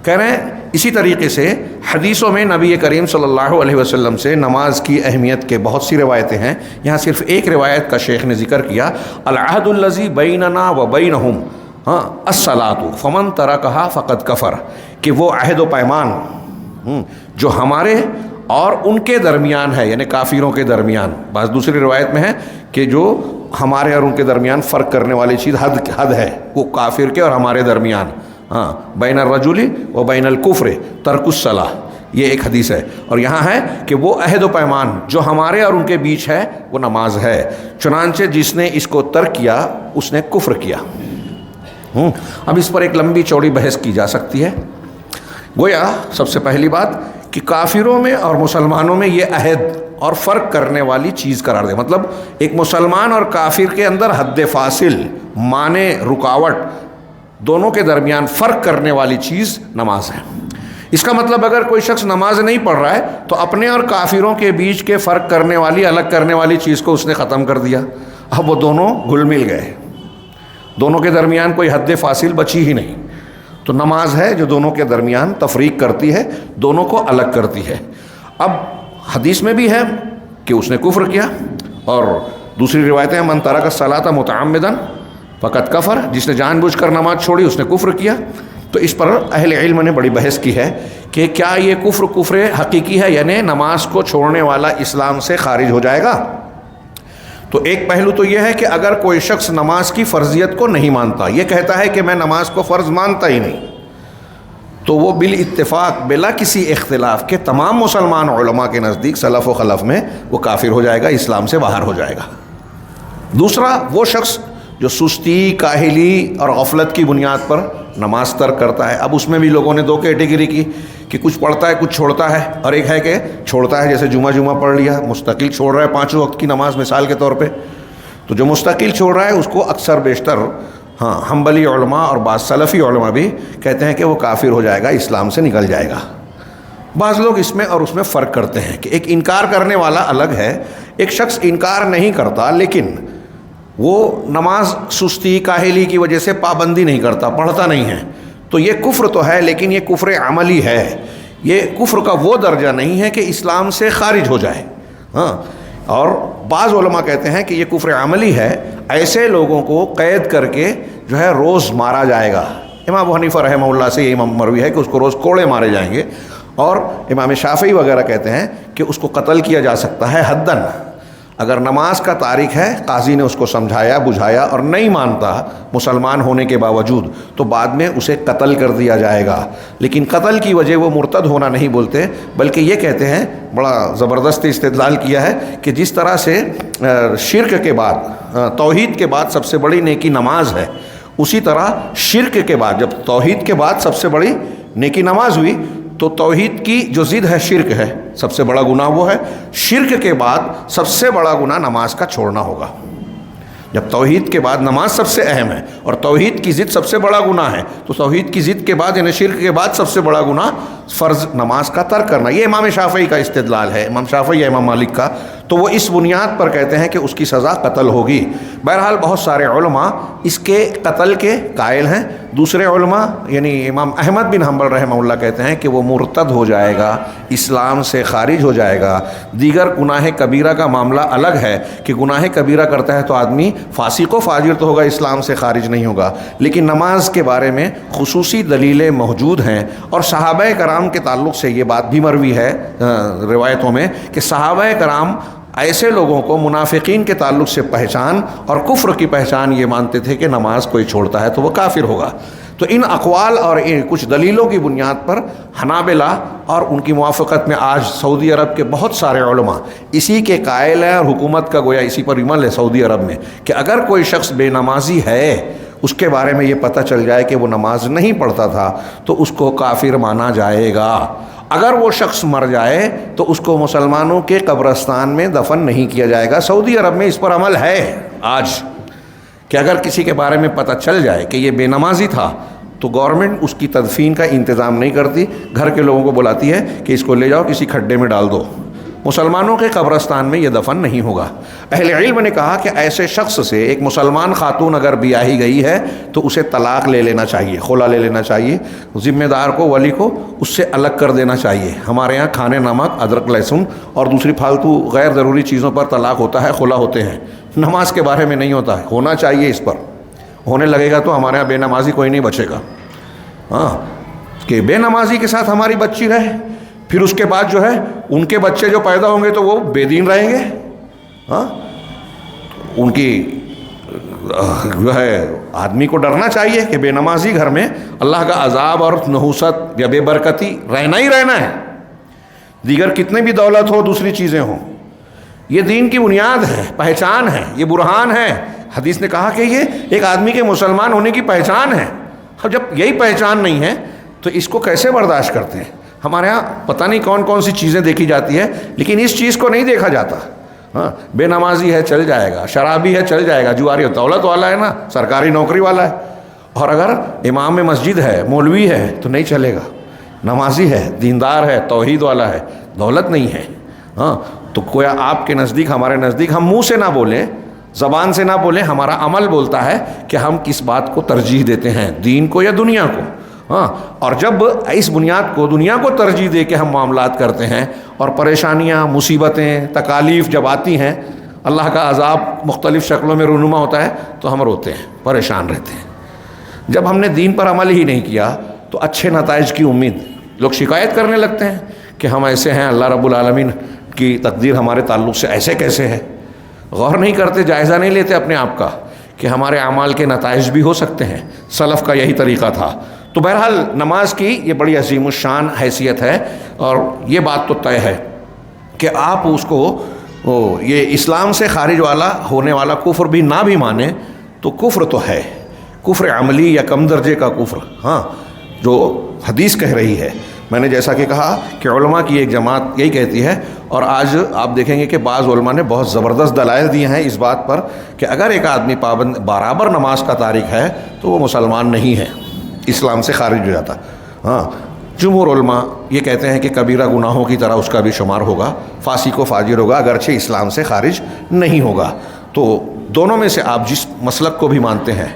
Speaker 1: کہہ رہے ہیں اسی طریقے سے حدیثوں میں نبی کریم صلی اللہ علیہ وسلم سے نماز کی اہمیت کے بہت سی روایتیں ہیں، یہاں صرف ایک روایت کا شیخ نے ذکر کیا، العہد الذی بیننا و بینہم الصلاۃ فمن ترکہا فقد کفر، کہ وہ عہد و پیمان جو ہمارے اور ان کے درمیان ہے، یعنی کافروں کے درمیان۔ بعض دوسری روایت میں ہے کہ جو ہمارے اور ان کے درمیان فرق کرنے والی چیز حد ہے، وہ کافر کے اور ہمارے درمیان، ہاں، بین الرجل و بین الکفر ترک الصلاۃ، یہ ایک حدیث ہے۔ اور یہاں ہے کہ وہ عہد و پیمان جو ہمارے اور ان کے بیچ ہے وہ نماز ہے، چنانچہ جس نے اس کو ترک کیا اس نے کفر کیا۔ اب اس پر ایک لمبی چوڑی بحث کی جا سکتی ہے۔ گویا سب سے پہلی بات کہ کافروں میں اور مسلمانوں میں یہ عہد اور فرق کرنے والی چیز قرار دے، مطلب ایک مسلمان اور کافر کے اندر حد فاصل، مانع، رکاوٹ، دونوں کے درمیان فرق کرنے والی چیز نماز ہے۔ اس کا مطلب اگر کوئی شخص نماز نہیں پڑھ رہا ہے تو اپنے اور کافروں کے بیچ کے فرق کرنے والی، الگ کرنے والی چیز کو اس نے ختم کر دیا، اب وہ دونوں گھل مل گئے، دونوں کے درمیان کوئی حد فاصل بچی ہی نہیں۔ تو نماز ہے جو دونوں کے درمیان تفریق کرتی ہے، دونوں کو الگ کرتی ہے۔ اب حدیث میں بھی ہے کہ اس نے کفر کیا، اور دوسری روایتیں من ترک الصلاۃ متعمدا فقد کفر، جس نے جان بوجھ کر نماز چھوڑی اس نے کفر کیا۔ تو اس پر اہل علم نے بڑی بحث کی ہے کہ کیا یہ کفر حقیقی ہے، یعنی نماز کو چھوڑنے والا اسلام سے خارج ہو جائے گا؟ تو ایک پہلو تو یہ ہے کہ اگر کوئی شخص نماز کی فرضیت کو نہیں مانتا، یہ کہتا ہے کہ میں نماز کو فرض مانتا ہی نہیں، تو وہ بالاتفاق بلا کسی اختلاف کے تمام مسلمان علماء کے نزدیک سلف و خلف میں وہ کافر ہو جائے گا، اسلام سے باہر ہو جائے گا۔ دوسرا وہ شخص جو سستی، کاہلی اور غفلت کی بنیاد پر نماز ترک کرتا ہے۔ اب اس میں بھی لوگوں نے دو کیٹیگری کی کہ کچھ پڑھتا ہے کچھ چھوڑتا ہے، اور ایک ہے کہ چھوڑتا ہے، جیسے جمعہ پڑھ لیا، مستقل چھوڑ رہا ہے 5 وقت کی نماز مثال کے طور پہ۔ تو جو مستقل چھوڑ رہا ہے اس کو اکثر بیشتر حنبلی علماء اور بعض سلفی علماء بھی کہتے ہیں کہ وہ کافر ہو جائے گا، اسلام سے نکل جائے گا۔ بعض لوگ اس میں اور اس میں فرق کرتے ہیں کہ ایک انکار کرنے والا الگ ہے، ایک شخص انکار نہیں کرتا لیکن وہ نماز سستی، کاہلی کی وجہ سے پابندی نہیں کرتا، پڑھتا نہیں ہے، تو یہ کفر تو ہے لیکن یہ کفر عملی ہے، یہ کفر کا وہ درجہ نہیں ہے کہ اسلام سے خارج ہو جائے۔ اور بعض علماء کہتے ہیں کہ یہ کفر عملی ہے، ایسے لوگوں کو قید کر کے جو ہے روز مارا جائے گا، امام ابو حنیفہ رحمہ اللہ سے یہ مروی ہے کہ اس کو روز کوڑے مارے جائیں گے، اور امام شافعی وغیرہ کہتے ہیں کہ اس کو قتل کیا جا سکتا ہے حداً۔ اگر نماز کا تارک ہے، قاضی نے اس کو سمجھایا بجھایا اور نہیں مانتا مسلمان ہونے کے باوجود، تو بعد میں اسے قتل کر دیا جائے گا۔ لیکن قتل کی وجہ وہ مرتد ہونا نہیں بولتے، بلکہ یہ کہتے ہیں، بڑا زبردست استدلال کیا ہے، کہ جس طرح سے شرک کے بعد، توحید کے بعد سب سے بڑی نیکی نماز ہے، اسی طرح شرک کے بعد، جب توحید کے بعد سب سے بڑی نیکی نماز ہوئی، تو توحید کی جو ضد ہے شرک ہے، سب سے بڑا گناہ وہ ہے۔ شرک کے بعد سب سے بڑا گناہ نماز کا چھوڑنا ہوگا۔ جب توحید کے بعد نماز سب سے اہم ہے اور توحید کی ضد سب سے بڑا گناہ ہے، تو توحید کی ضد کے بعد یعنی شرک کے بعد سب سے بڑا گناہ فرض نماز کا ترک کرنا۔ یہ امام شافعی کا استدلال ہے، امام شافعی یا امام مالک کا، تو وہ اس بنیاد پر کہتے ہیں کہ اس کی سزا قتل ہوگی۔ بہرحال بہت سارے علماء اس کے قتل کے قائل ہیں، دوسرے علماء یعنی امام احمد بن حنبل رحمہ اللہ کہتے ہیں کہ وہ مرتد ہو جائے گا، اسلام سے خارج ہو جائے گا۔ دیگر گناہ کبیرہ کا معاملہ الگ ہے کہ گناہ کبیرہ کرتا ہے تو آدمی فاسق و فاجر تو ہوگا، اسلام سے خارج نہیں ہوگا، لیکن نماز کے بارے میں خصوصی دلیلیں موجود ہیں، اور صحابہ کرام کے تعلق سے یہ بات بھی مروی ہے روایتوں میں کہ صحابہ کرام ایسے لوگوں کو منافقین کے تعلق سے پہچان اور کفر کی پہچان یہ مانتے تھے کہ نماز کوئی چھوڑتا ہے تو وہ کافر ہوگا۔ تو ان اقوال اور ان کچھ دلیلوں کی بنیاد پر حنابلہ اور ان کی موافقت میں آج سعودی عرب کے بہت سارے علماء اسی کے قائل ہیں، اور حکومت کا گویا اسی پر عمل ہے سعودی عرب میں، کہ اگر کوئی شخص بے نمازی ہے، اس کے بارے میں یہ پتہ چل جائے کہ وہ نماز نہیں پڑھتا تھا، تو اس کو کافر مانا جائے گا۔ اگر وہ شخص مر جائے تو اس کو مسلمانوں کے قبرستان میں دفن نہیں کیا جائے گا۔ سعودی عرب میں اس پر عمل ہے آج، کہ اگر کسی کے بارے میں پتہ چل جائے کہ یہ بے نمازی تھا تو گورنمنٹ اس کی تدفین کا انتظام نہیں کرتی، گھر کے لوگوں کو بلاتی ہے کہ اس کو لے جاؤ کسی کھڈے میں ڈال دو، مسلمانوں کے قبرستان میں یہ دفن نہیں ہوگا۔ اہل علم نے کہا کہ ایسے شخص سے ایک مسلمان خاتون اگر بیاہی گئی ہے تو اسے طلاق لے لینا چاہیے، خلا لے لینا چاہیے، ذمہ دار کو، ولی کو اس سے الگ کر دینا چاہیے۔ ہمارے ہاں کھانے، نمک، ادرک، لہسن اور دوسری فالتو غیر ضروری چیزوں پر طلاق ہوتا ہے، خلا ہوتے ہیں، نماز کے بارے میں نہیں ہوتا ہے، ہونا چاہیے اس پر۔ ہونے لگے گا تو ہمارے ہاں بے نمازی کوئی نہیں بچے گا، ہاں، کہ بے نمازی کے ساتھ ہماری بچی رہے، پھر اس کے بعد جو ہے ان کے بچے جو پیدا ہوں گے تو وہ بے دین رہیں گے، ہاں، ان کی جو ہے آدمی کو ڈرنا چاہیے کہ بے نمازی گھر میں اللہ کا عذاب اور نحوست یا بے برکتی رہنا ہی رہنا ہے، دیگر کتنے بھی دولت ہو، دوسری چیزیں ہوں۔ یہ دین کی بنیاد ہے، پہچان ہے، یہ برہان ہے۔ حدیث نے کہا کہ یہ ایک آدمی کے مسلمان ہونے کی پہچان ہے۔ اب جب یہی پہچان نہیں ہے تو اس کو کیسے برداشت کرتے ہیں؟ ہمارے ہاں پتہ نہیں کون کون سی چیزیں دیکھی جاتی ہے، لیکن اس چیز کو نہیں دیکھا جاتا۔ ہاں، بے نمازی ہے چل جائے گا، شرابی ہے چل جائے گا، جواری دولت والا ہے نا، سرکاری نوکری والا ہے، اور اگر امام مسجد ہے، مولوی ہے تو نہیں چلے گا، نمازی ہے، دیندار ہے، توحید والا ہے، دولت نہیں ہے، ہاں، تو کویا آپ کے نزدیک، ہمارے نزدیک، ہم منہ سے نہ بولیں، زبان سے نہ بولیں، ہمارا عمل بولتا ہے کہ ہم کس بات کو ترجیح دیتے ہیں، دین کو یا دنیا کو، ہاں، اور جب اس بنیاد کو، دنیا کو ترجیح دے کے ہم معاملات کرتے ہیں اور پریشانیاں، مصیبتیں، تکالیف جب آتی ہیں، اللہ کا عذاب مختلف شکلوں میں رونما ہوتا ہے تو ہم روتے ہیں، پریشان رہتے ہیں۔ جب ہم نے دین پر عمل ہی نہیں کیا تو اچھے نتائج کی امید، لوگ شکایت کرنے لگتے ہیں کہ ہم ایسے ہیں، اللہ رب العالمین کی تقدیر ہمارے تعلق سے ایسے کیسے ہے۔ غور نہیں کرتے، جائزہ نہیں لیتے اپنے آپ کا کہ ہمارے اعمال کے نتائج بھی ہو سکتے ہیں۔ سلف کا یہی طریقہ تھا۔ تو بہرحال نماز کی یہ بڑی عظیم الشان حیثیت ہے، اور یہ بات تو طے ہے کہ آپ اس کو یہ اسلام سے خارج والا ہونے والا کفر بھی نہ بھی مانے تو کفر تو ہے، کفر عملی یا کم درجے کا کفر، ہاں، جو حدیث کہہ رہی ہے۔ میں نے جیسا کہ کہا کہ علماء کی ایک جماعت یہی کہتی ہے، اور آج آپ دیکھیں گے کہ بعض علماء نے بہت زبردست دلائل دیے ہیں اس بات پر کہ اگر ایک آدمی پابند برابر نماز کا تارک ہے تو وہ مسلمان نہیں ہے، اسلام سے خارج ہو جاتا۔ ہاں، جمہور علماء یہ کہتے ہیں کہ کبیرہ گناہوں کی طرح اس کا بھی شمار ہوگا، فاسق و فاجر ہوگا، اگرچہ اسلام سے خارج نہیں ہوگا۔ تو دونوں میں سے آپ جس مسلک کو بھی مانتے ہیں،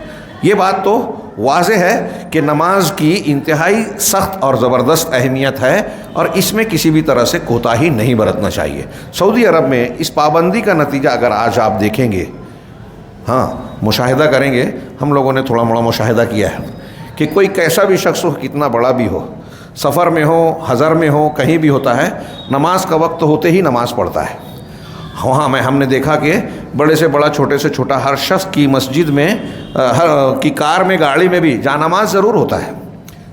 Speaker 1: یہ بات تو واضح ہے کہ نماز کی انتہائی سخت اور زبردست اہمیت ہے، اور اس میں کسی بھی طرح سے کوتاہی نہیں برتنا چاہیے۔ سعودی عرب میں اس پابندی کا نتیجہ اگر آج آپ دیکھیں گے، ہاں، مشاہدہ کریں گے، ہم لوگوں نے تھوڑا موڑا مشاہدہ کیا ہے کہ کوئی کیسا بھی شخص ہو، کتنا بڑا بھی ہو، سفر میں ہو، حضر میں ہو، کہیں بھی ہوتا ہے، نماز کا وقت ہوتے ہی نماز پڑھتا ہے۔ وہاں ہم نے دیکھا کہ بڑے سے بڑا، چھوٹے سے چھوٹا، ہر شخص کی مسجد میں، کی کار میں، گاڑی میں بھی جا نماز ضرور ہوتا ہے۔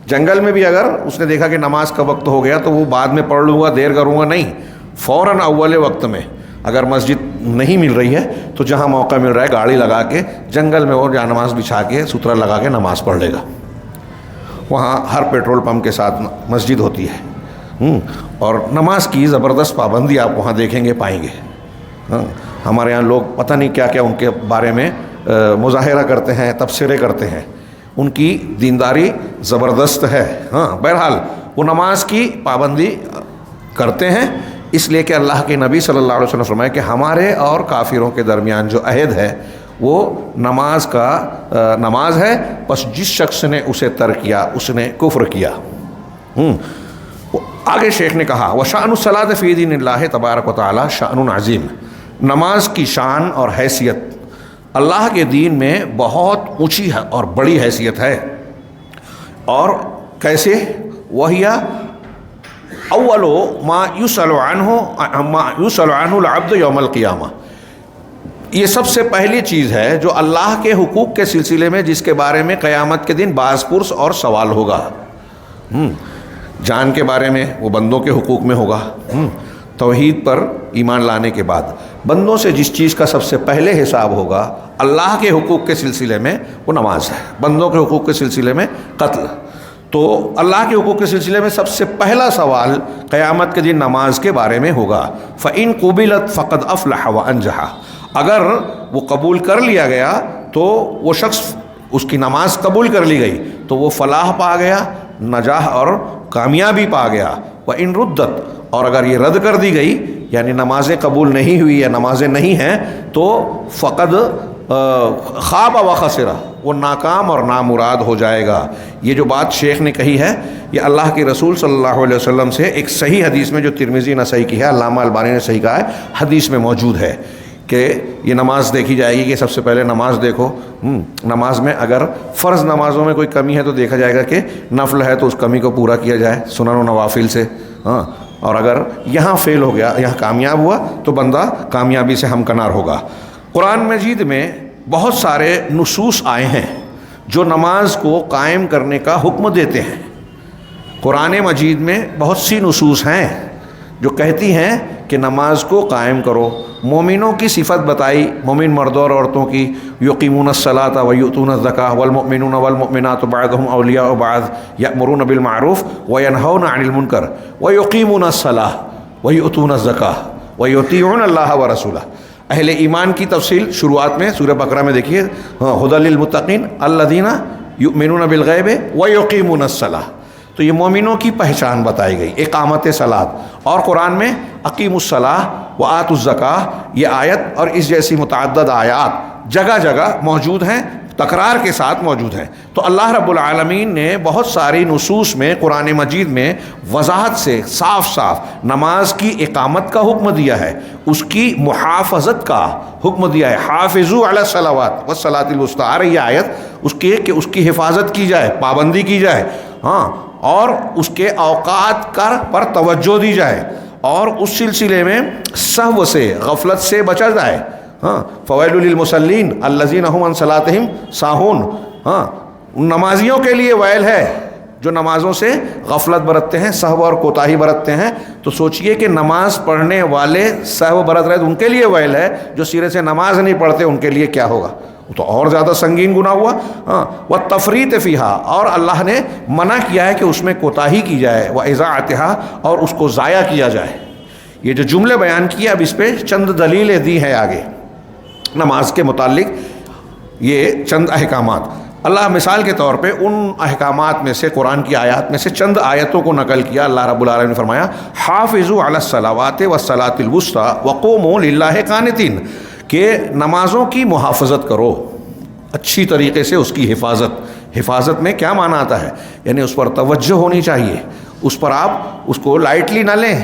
Speaker 1: جنگل میں بھی اگر اس نے دیکھا کہ نماز کا وقت ہو گیا تو وہ بعد میں پڑھ لوں گا، دیر کروں گا، نہیں، فوراً اول وقت میں اگر مسجد نہیں مل رہی ہے تو جہاں موقع مل رہا ہے گاڑی لگا کے جنگل میں اور جا نماز بچھا کے سترا لگا کے نماز پڑھ لے گا۔ وہاں ہر پیٹرول پمپ کے ساتھ مسجد ہوتی ہے، اور نماز کی زبردست پابندی آپ وہاں دیکھیں گے، پائیں گے۔ ہمارے یہاں لوگ پتہ نہیں کیا کیا ان کے بارے میں مظاہرہ کرتے ہیں، تبصرے کرتے ہیں، ان کی دینداری زبردست ہے۔ بہرحال وہ نماز کی پابندی کرتے ہیں، اس لیے کہ اللہ کے نبی صلی اللہ علیہ وسلم نے فرمایا کہ ہمارے اور کافروں کے درمیان جو عہد ہے وہ نماز ہے، بس جس شخص نے اسے ترک کیا اس نے کفر کیا۔ آگے شیخ نے کہا وَشَأْنُ الصَّلَاةِ فِي دِينِ اللَّهِ تبارک و تعالی شأن عظیم، نماز کی شان اور حیثیت اللہ کے دین میں بہت اونچی ہے اور بڑی حیثیت ہے۔ اور کیسے؟ وَهِيَ اول ما يسأل عنہ العبد یوم القیامہ، یہ سب سے پہلی چیز ہے جو اللہ کے حقوق کے سلسلے میں جس کے بارے میں قیامت کے دن باز پرس اور سوال ہوگا۔ جان کے بارے میں وہ بندوں کے حقوق میں ہوگا، توحید پر ایمان لانے کے بعد بندوں سے جس چیز کا سب سے پہلے حساب ہوگا اللہ کے حقوق کے سلسلے میں وہ نماز ہے، بندوں کے حقوق کے سلسلے میں قتل۔ تو اللہ کے حقوق کے سلسلے میں سب سے پہلا سوال قیامت کے دن نماز کے بارے میں ہوگا۔ فَإِن قُبِلَتْ فَقَدْ أَفْلَحَ وَأَنجَحَ، اگر وہ قبول کر لیا گیا تو وہ شخص، اس کی نماز قبول کر لی گئی تو وہ فلاح پا گیا، نجاح اور کامیابی پا گیا۔ وَإِن رُدَّتْ، اور اگر یہ رد کر دی گئی یعنی نمازیں قبول نہیں ہوئی یا نمازیں نہیں ہیں تو فقد خواب و خسرہ، وہ ناکام اور نامراد ہو جائے گا۔ یہ جو بات شیخ نے کہی ہے یہ اللہ کے رسول صلی اللہ علیہ وسلم سے ایک صحیح حدیث میں جو ترمذی نسائی کی ہے، علامہ البانی نے صحیح کہا ہے، حدیث میں موجود ہے کہ یہ نماز دیکھی جائے گی کہ سب سے پہلے نماز دیکھو۔ نماز میں اگر فرض نمازوں میں کوئی کمی ہے تو دیکھا جائے گا کہ نفل ہے تو اس کمی کو پورا کیا جائے سنن و نوافل سے، اور اگر یہاں فیل ہو گیا، یہاں کامیاب ہوا تو بندہ کامیابی سے ہمکنار ہوگا۔ قرآن مجید میں بہت سارے نصوص آئے ہیں جو نماز کو قائم کرنے کا حکم دیتے ہیں۔ قرآن مجید میں بہت سی نصوص ہیں جو کہتی ہیں کہ نماز کو قائم کرو۔ مومنوں کی صفت بتائی، مومن مردوں اور عورتوں کی، یقیمون الصلاۃ ویؤتون الزکاۃ والمؤمنون والمؤمنات بعضهم اولیاء بعض یأمرون بالمعروف وینہون عن المنکر ویقیمون الصلاۃ ویؤتون الزکاۃ ویطیعون اللہ ورسولہ۔ اہل ایمان کی تفصیل شروعات میں سورہ بقرہ میں دیکھیے، ھدی للمتقین الذین یؤمنون بالغیب ویقیمون الصلاۃ، تو یہ مومنوں کی پہچان بتائی گئی، اقامت صلاۃ۔ اور قرآن میں اقیموا الصلاۃ وآتوا الزکاۃ، یہ آیت اور اس جیسی متعدد آیات جگہ جگہ موجود ہیں، تکرار کے ساتھ موجود ہیں۔ تو اللہ رب العالمین نے بہت ساری نصوص میں قرآن مجید میں وضاحت سے صاف صاف نماز کی اقامت کا حکم دیا ہے، اس کی محافظت کا حکم دیا ہے۔ حافظوا علی الصلوات والصلاۃ الوسطیٰ، آ رہی ہے آیت اس کی کہ اس کی حفاظت کی جائے، پابندی کی جائے، اور اس کے اوقات پر توجہ دی جائے، اور اس سلسلے میں سہو سے، غفلت سے بچا جائے۔ فویل للمصلین الذین هم عن صلاتهم ساہون، نمازیوں کے لیے ویل ہے جو نمازوں سے غفلت برتتے ہیں، سہو اور کوتاہی برتتے ہیں۔ تو سوچئے کہ نماز پڑھنے والے سہو برت رہے تو ان کے لیے ویل ہے، جو سرے سے نماز نہیں پڑھتے ان کے لیے کیا ہوگا، وہ تو اور زیادہ سنگین گناہ ہوا۔ والتفریط فیہا، اور اللہ نے منع کیا ہے کہ اس میں کوتاہی کی جائے، واضاعتہا، اور اس کو ضائع کیا جائے۔ یہ جو جملے بیان کیے اب اس پہ چند دلیلیں دی ہیں آگے نماز کے متعلق، یہ چند احکامات۔ اللہ مثال کے طور پہ ان احکامات میں سے، قرآن کی آیات میں سے چند آیتوں کو نقل کیا۔ اللہ رب العالمین نے فرمایا حافظوا علی الصلوات والصلاۃ الوسطیٰ وقوموا للہ قانتین، کہ نمازوں کی محافظت کرو، اچھی طریقے سے اس کی حفاظت۔ حفاظت میں کیا معنی آتا ہے؟ یعنی اس پر توجہ ہونی چاہیے، اس پر آپ اس کو لائٹلی نہ لیں،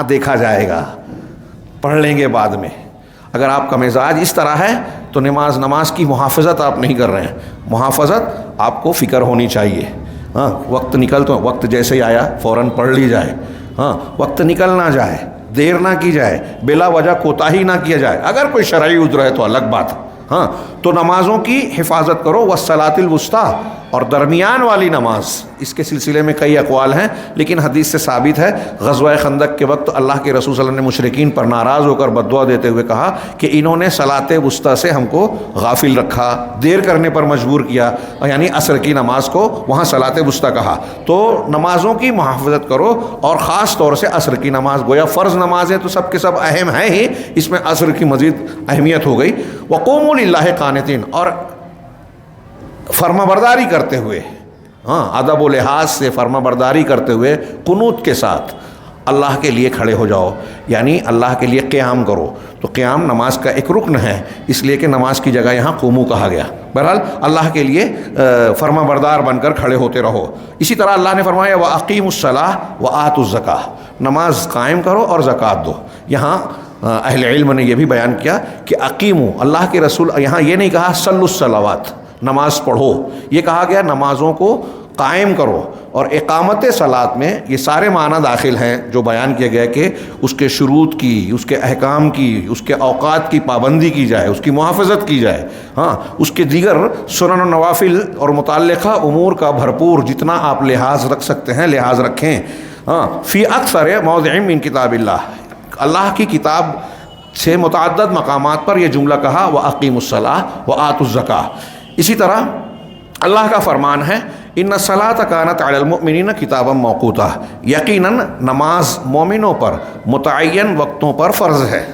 Speaker 1: دیکھا جائے گا، پڑھ لیں گے بعد میں۔ اگر آپ کا مزاج اس طرح ہے تو نماز کی محافظت آپ نہیں کر رہے ہیں. محافظت آپ کو فکر ہونی چاہیے. ہاں وقت وقت جیسے ہی آیا فوراً پڑھ لی جائے. ہاں وقت نکل نہ جائے, دیر نہ کی جائے, بلا وجہ کوتاہی نہ کیا جائے. اگر کوئی شرعی عذر ہے تو الگ بات. ہاں تو نمازوں کی حفاظت کرو. والصلاۃ الوسطیٰ, اور درمیان والی نماز. اس کے سلسلے میں کئی اقوال ہیں, لیکن حدیث سے ثابت ہے غزوہ خندق کے وقت اللہ کے رسول صلی اللہ علیہ وسلم نے مشرکین پر ناراض ہو کر بد دعا دیتے ہوئے کہا کہ انہوں نے صلاۃ وسطیٰ سے ہم کو غافل رکھا, دیر کرنے پر مجبور کیا, یعنی عصر کی نماز کو وہاں صلاۃ وسطیٰ کہا. تو نمازوں کی محافظت کرو, اور خاص طور سے عصر کی نماز. گویا فرض نماز ہے تو سب کے سب اہم ہیں ہی, اس میں عصر کی مزید اہمیت ہو گئی. وقوموا للہ قانتین, اور فرما برداری کرتے ہوئے, ہاں ادب و لحاظ سے فرما برداری کرتے ہوئے قنوت کے ساتھ اللہ کے لیے کھڑے ہو جاؤ, یعنی اللہ کے لیے قیام کرو. تو قیام نماز کا ایک رکن ہے, اس لیے کہ نماز کی جگہ یہاں قوموا کہا گیا. بہرحال اللہ کے لیے فرما بردار بن کر کھڑے ہوتے رہو. اسی طرح اللہ نے فرمایا وَأَقِيمُوا الصَّلَاةَ وَآتُوا الزَّكَاةَ, نماز قائم کرو اور زکوٰۃ دو. یہاں اہل علم نے یہ بھی بیان کیا کہ اقیمو, اللہ کے رسول یہاں یہ نہیں کہا صلوا الصلوات, نماز پڑھو, یہ کہا گیا نمازوں کو قائم کرو. اور اقامت صلاۃ میں یہ سارے معنی داخل ہیں جو بیان کیا گیا کہ اس کے شروط کی, اس کے احکام کی, اس کے اوقات کی پابندی کی جائے, اس کی محافظت کی جائے. ہاں اس کے دیگر سنن و نوافل اور متعلقہ امور کا بھرپور جتنا آپ لحاظ رکھ سکتے ہیں لحاظ رکھیں. ہاں فی اکثر موضع من کتاب اللہ, اللہ کی کتاب سے متعدد مقامات پر یہ جملہ کہا وَأَقِيمُوا الصَّلَاةَ وَآتُوا الزَّكَاةَ. اسی طرح اللہ کا فرمان ہے ان الصلاۃ کانت علی المؤمنین کتابا موقوتا, یقیناً نماز مومنوں پر متعین وقتوں پر فرض ہے,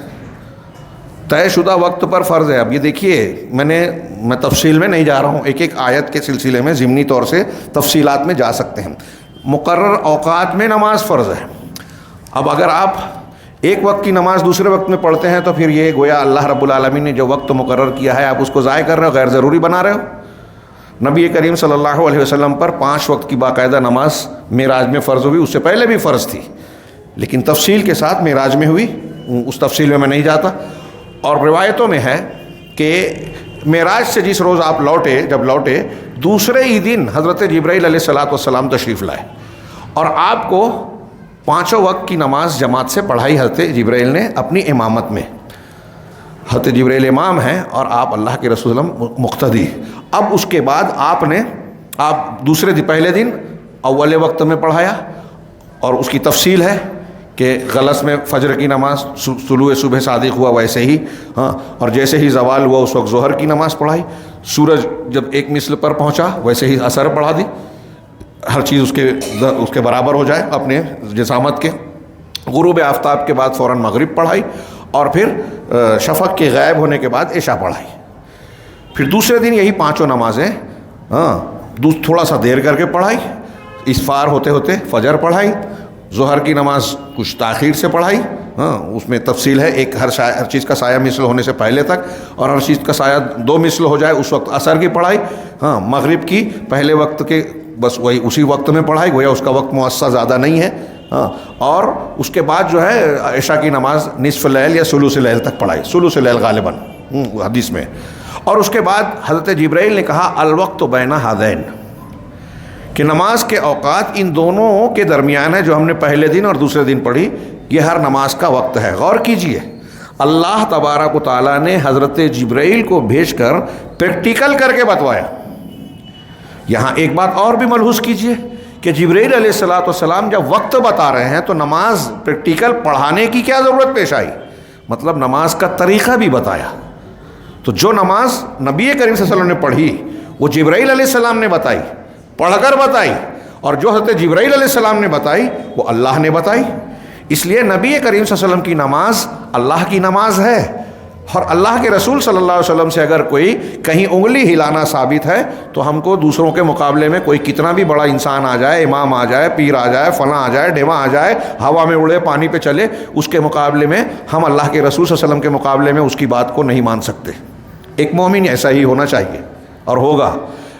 Speaker 1: طے شدہ وقت پر فرض ہے. اب یہ دیکھیے میں تفصیل میں نہیں جا رہا ہوں, ایک ایک آیت کے سلسلے میں ضمنی طور سے تفصیلات میں جا سکتے ہیں. مقرر اوقات میں نماز فرض ہے. اب اگر آپ ایک وقت کی نماز دوسرے وقت میں پڑھتے ہیں تو پھر یہ گویا اللہ رب العالمین نے جو وقت مقرر کیا ہے آپ اس کو ضائع کر رہے ہو, غیر ضروری بنا رہے ہو. نبی کریم صلی اللہ علیہ وسلم پر 5 وقت کی باقاعدہ نماز معراج میں فرض ہوئی, اس سے پہلے بھی فرض تھی لیکن تفصیل کے ساتھ معراج میں ہوئی, اس تفصیل میں نہیں جاتا. اور روایتوں میں ہے کہ معراج سے جس روز آپ جب لوٹے دوسرے ہی دن حضرت جبرائیل علیہ الصلاۃ والسلام تشریف لائے اور آپ کو 5 وقت کی نماز جماعت سے پڑھائی حضرت جبرائیل نے اپنی امامت میں. حضرت جبرائیل امام ہیں اور آپ اللہ کے رسول مقتدی. اب اس کے بعد آپ دوسرے پہلے دن اول وقت میں پڑھایا, اور اس کی تفصیل ہے کہ غلس میں فجر کی نماز طلوع صبح صادق ہوا ویسے ہی, ہاں, اور جیسے ہی زوال ہوا اس وقت ظہر کی نماز پڑھائی. سورج جب 1 مثل پر پہنچا ویسے ہی عصر پڑھا دی, ہر چیز اس کے برابر ہو جائے اپنے جسامت کے. غروب آفتاب کے بعد فوراً مغرب پڑھائی, اور پھر شفق کے غائب ہونے کے بعد عشاء پڑھائی. پھر دوسرے دن یہی 5 نمازیں, ہاں, تھوڑا سا دیر کر کے پڑھائی, اسفار ہوتے ہوتے فجر پڑھائی, ظہر کی نماز کچھ تاخیر سے پڑھائی. ہاں اس میں تفصیل ہے, ایک ہر چیز کا سایہ مثل ہونے سے پہلے تک, اور ہر چیز کا سایہ 2 مثل ہو جائے اس وقت عصر کی پڑھائی. ہاں مغرب کی پہلے وقت کے بس وہی اسی وقت میں پڑھائی, گویا اس کا وقت مؤثر زیادہ نہیں ہے. ہاں اور اس کے بعد جو ہے عشاء کی نماز نصف لیل یا ثلث لیل تک پڑھائی, ثلث لیل غالباً حدیث میں. اور اس کے بعد حضرت جبرائیل نے کہا الوقت بین ہذین, کہ نماز کے اوقات ان دونوں کے درمیان ہے جو ہم نے پہلے دن اور دوسرے دن پڑھی, یہ ہر نماز کا وقت ہے. غور کیجئے, اللہ تبارک و تعالیٰ نے حضرت جبرائیل کو بھیج کر پریکٹیکل کر کے بتوایا. یہاں ایک بات اور بھی ملحوظ کیجئے کہ جبرائیل علیہ الصلاۃ والسلام جب وقت بتا رہے ہیں تو نماز پریکٹیکل پڑھانے کی کیا ضرورت پیش آئی, مطلب نماز کا طریقہ بھی بتایا. تو جو نماز نبی کریم صلی اللہ علیہ وسلم نے پڑھی وہ جبرائیل علیہ السلام نے بتائی, پڑھ کر بتائی, اور جو حضرت جبرائیل علیہ السلام نے بتائی وہ اللہ نے بتائی. اس لیے نبی کریم صلی اللہ علیہ وسلم کی نماز اللہ کی نماز ہے, اور اللہ کے رسول صلی اللہ علیہ وسلم سے اگر کوئی کہیں انگلی ہلانا ثابت ہے تو ہم کو دوسروں کے مقابلے میں کوئی کتنا بھی بڑا انسان آ جائے, امام آ جائے, پیر آ جائے, فلاں آ جائے, ڈھیواں آ جائے, ہوا میں اڑے, پانی پہ چلے, اس کے مقابلے میں ہم اللہ کے رسول صلی اللہ علیہ وسلم کے مقابلے میں اس کی بات کو نہیں مان سکتے. ایک مومن ایسا ہی ہونا چاہیے اور ہوگا,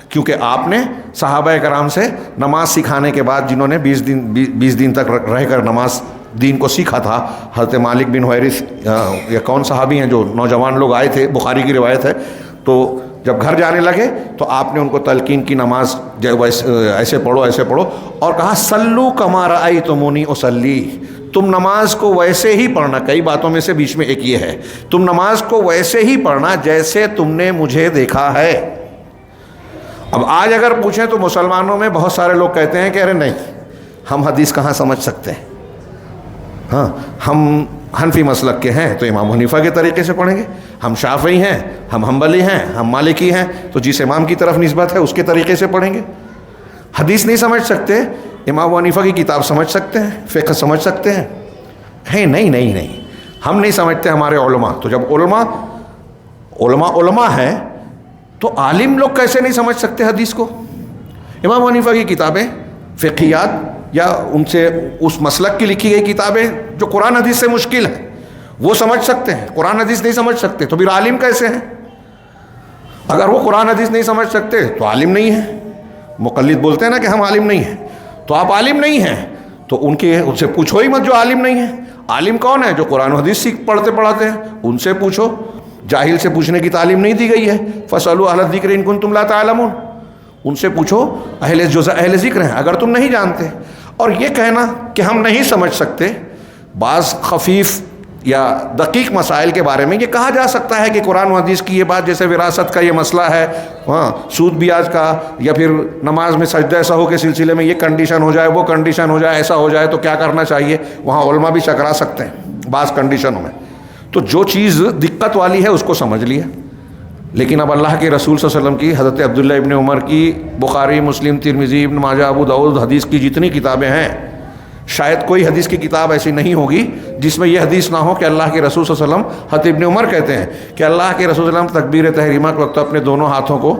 Speaker 1: کیونکہ آپ نے صحابہ کرام سے نماز سکھانے کے بعد جنہوں نے 20 دن تک رہ کر نماز دین کو سیکھا تھا، حضرت مالک بن حویرث یا کون صحابی ہیں جو نوجوان لوگ آئے تھے، بخاری کی روایت ہے، تو جب گھر جانے لگے تو آپ نے ان کو تلقین کی نماز ایسے پڑھو ایسے پڑھو، اور کہا سلو کما رأیتمونی اصلی، تم نماز کو ویسے ہی پڑھنا، کئی باتوں میں سے بیچ میں ایک یہ ہے، تم نماز کو ویسے ہی پڑھنا جیسے تم نے مجھے دیکھا ہے۔ اب آج اگر پوچھیں تو مسلمانوں میں بہت سارے لوگ کہتے ہیں کہ ارے نہیں، ہم حدیث کہاں سمجھ سکتے ہیں، ہاں ہم حنفی مسلک کے ہیں تو امام حنیفہ کے طریقے سے پڑھیں گے، ہم شافعی ہیں، ہم حنبلی ہیں، ہم مالکی ہیں، تو جس امام کی طرف نسبت ہے اس کے طریقے سے پڑھیں گے۔ حدیث نہیں سمجھ سکتے، امام حنیفہ کی کتاب سمجھ سکتے ہیں، فقہ سمجھ سکتے ہیں، نہیں، ہم نہیں سمجھتے ہمارے علماء۔ تو جب علماء ہیں تو عالم لوگ کیسے نہیں سمجھ سکتے حدیث کو؟ امام حنیفہ کی کتابیں فقہیات یا ان سے اس مسلک کی لکھی گئی کتابیں جو قرآن حدیث سے مشکل ہیں وہ سمجھ سکتے ہیں، قرآن حدیث نہیں سمجھ سکتے، تو پھر عالم کیسے ہیں؟ اگر وہ قرآن حدیث نہیں سمجھ سکتے تو عالم نہیں ہیں۔ مقلد بولتے ہیں نا کہ ہم عالم نہیں ہیں، تو آپ عالم نہیں ہیں تو ان سے پوچھو ہی مت جو عالم نہیں ہیں۔ عالم کون ہے؟ جو قرآن حدیث پڑھتے پڑھاتے ہیں، ان سے پوچھو۔ جاہل سے پوچھنے کی تعلیم نہیں دی گئی ہے، فَاسْأَلُوا أَهْلَ الذِّكْرِ إِن كُنتُمْ لَا تَعْلَمُونَ، ان سے پوچھو، اہل ذکر ہیں اگر تم نہیں جانتے۔ اور یہ کہنا کہ ہم نہیں سمجھ سکتے، بعض خفیف یا دقیق مسائل کے بارے میں یہ کہا جا سکتا ہے کہ قرآن و حدیث کی یہ بات، جیسے وراثت کا یہ مسئلہ ہے، سود بیاج کا، یا پھر نماز میں سجدہ سہو کے سلسلے میں یہ کنڈیشن ہو جائے، وہ کنڈیشن ہو جائے، ایسا ہو جائے تو کیا کرنا چاہیے، وہاں علماء بھی چکرا سکتے ہیں بعض کنڈیشنوں میں۔ تو جو چیز دقت والی ہے اس کو سمجھ لیا، لیکن اب اللہ کے رسول صلی اللہ علیہ وسلم کی، حضرت عبداللہ ابن عمر کی، بخاری، مسلم، ترمذی، ابن ماجہ، ابو داؤد، حدیث کی جتنی کتابیں ہیں، شاید کوئی حدیث کی کتاب ایسی نہیں ہوگی جس میں یہ حدیث نہ ہو کہ اللہ کے رسول صلی اللہ علیہ وسلم، حضرت ابن عمر کہتے ہیں کہ اللہ کے رسول صلی اللہ علیہ وسلم تکبیر تحریمہ کے وقت اپنے دونوں ہاتھوں کو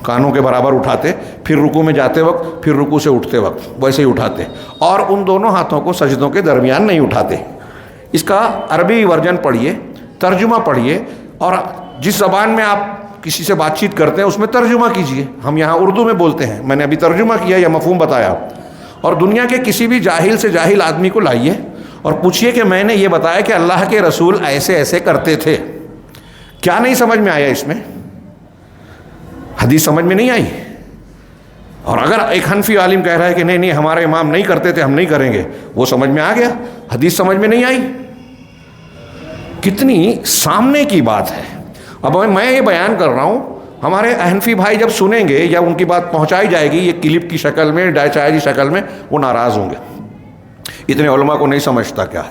Speaker 1: کانوں کے برابر اٹھاتے، پھر رکوع میں جاتے وقت، پھر رکوع سے اٹھتے وقت ویسے ہی اٹھاتے، اور ان دونوں ہاتھوں کو سجدوں کے درمیان نہیں اٹھاتے۔ اس کا عربی ورژن پڑھیے، ترجمہ پڑھیے، اور جس زبان میں آپ کسی سے بات چیت کرتے ہیں اس میں ترجمہ کیجئے۔ ہم یہاں اردو میں بولتے ہیں، میں نے ابھی ترجمہ کیا یا مفہوم بتایا، اور دنیا کے کسی بھی جاہل سے جاہل آدمی کو لائیے اور پوچھئے کہ میں نے یہ بتایا کہ اللہ کے رسول ایسے ایسے کرتے تھے، کیا نہیں سمجھ میں آیا؟ اس میں حدیث سمجھ میں نہیں آئی۔ اور اگر ایک حنفی عالم کہہ رہا ہے کہ نہیں ہمارے امام نہیں کرتے تھے، ہم نہیں کریں گے، وہ سمجھ میں آ گیا، حدیث سمجھ میں نہیں آئی۔ کتنی سامنے کی بات ہے۔ اب میں یہ بیان کر رہا ہوں، ہمارے حنفی بھائی جب سنیں گے یا ان کی بات پہنچائی جائے گی یہ کلپ کی شکل میں، ڈائچائی کی شکل میں، وہ ناراض ہوں گے، اتنے علماء کو نہیں سمجھتا کیا؟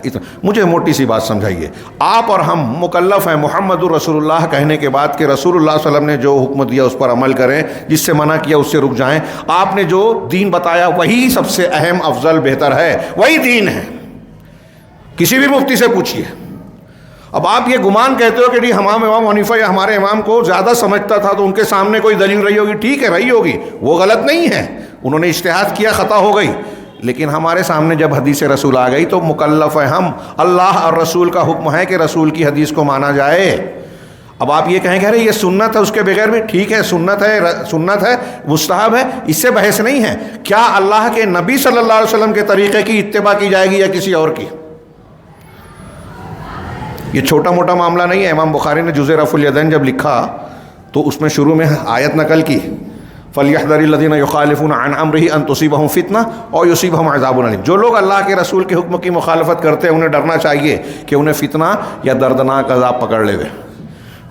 Speaker 1: مجھے موٹی سی بات سمجھائیے، آپ اور ہم مکلف ہیں محمد رسول اللہ کہنے کے بعد کہ رسول اللہ صلی اللہ علیہ وسلم نے جو حکم دیا اس پر عمل کریں، جس سے منع کیا اس سے رک جائیں۔ آپ نے جو دین بتایا وہی سب سے اہم، افضل، بہتر ہے، وہی دین ہے۔ کسی بھی مفتی سے پوچھیے۔ اب آپ یہ گمان کہتے ہو کہ جی امام حنیفہ یا ہمارے امام کو زیادہ سمجھتا تھا تو ان کے سامنے کوئی دلیل رہی ہوگی، ٹھیک ہے رہی ہوگی، وہ غلط نہیں ہے، انہوں نے اجتہاد کیا، خطا ہو گئی، لیکن ہمارے سامنے جب حدیث رسول آ گئی تو مکلف ہے ہم، اللہ اور رسول کا حکم ہے کہ رسول کی حدیث کو مانا جائے۔ اب آپ یہ کہیں کہ یہ سنت ہے، اس کے بغیر بھی ٹھیک ہے، سنت ہے، مستحب ہے، اس سے بحث نہیں ہے۔ کیا اللہ کے نبی صلی اللہ علیہ وسلم کے طریقے کی اتباع کی جائے گی یا کسی اور کی؟ یہ چھوٹا موٹا معاملہ نہیں ہے۔ امام بخاری نے جزء رفع الیدین جب لکھا تو اس میں شروع میں آیت نقل کی، فَلْيَحْذَرِ الَّذِينَ يُخَالِفُونَ عَنْ أَمْرِهِ أَن تُصِيبَهُمْ فِتْنَةٌ أَوْ يُصِيبَهُمْ عَذَابٌ أَلِيمٌ۔ جو لوگ اللہ کے رسول کے حکم کی مخالفت کرتے ہیں انہیں ڈرنا چاہیے کہ انہیں فتنہ یا دردناک عذاب پکڑ لے گئے۔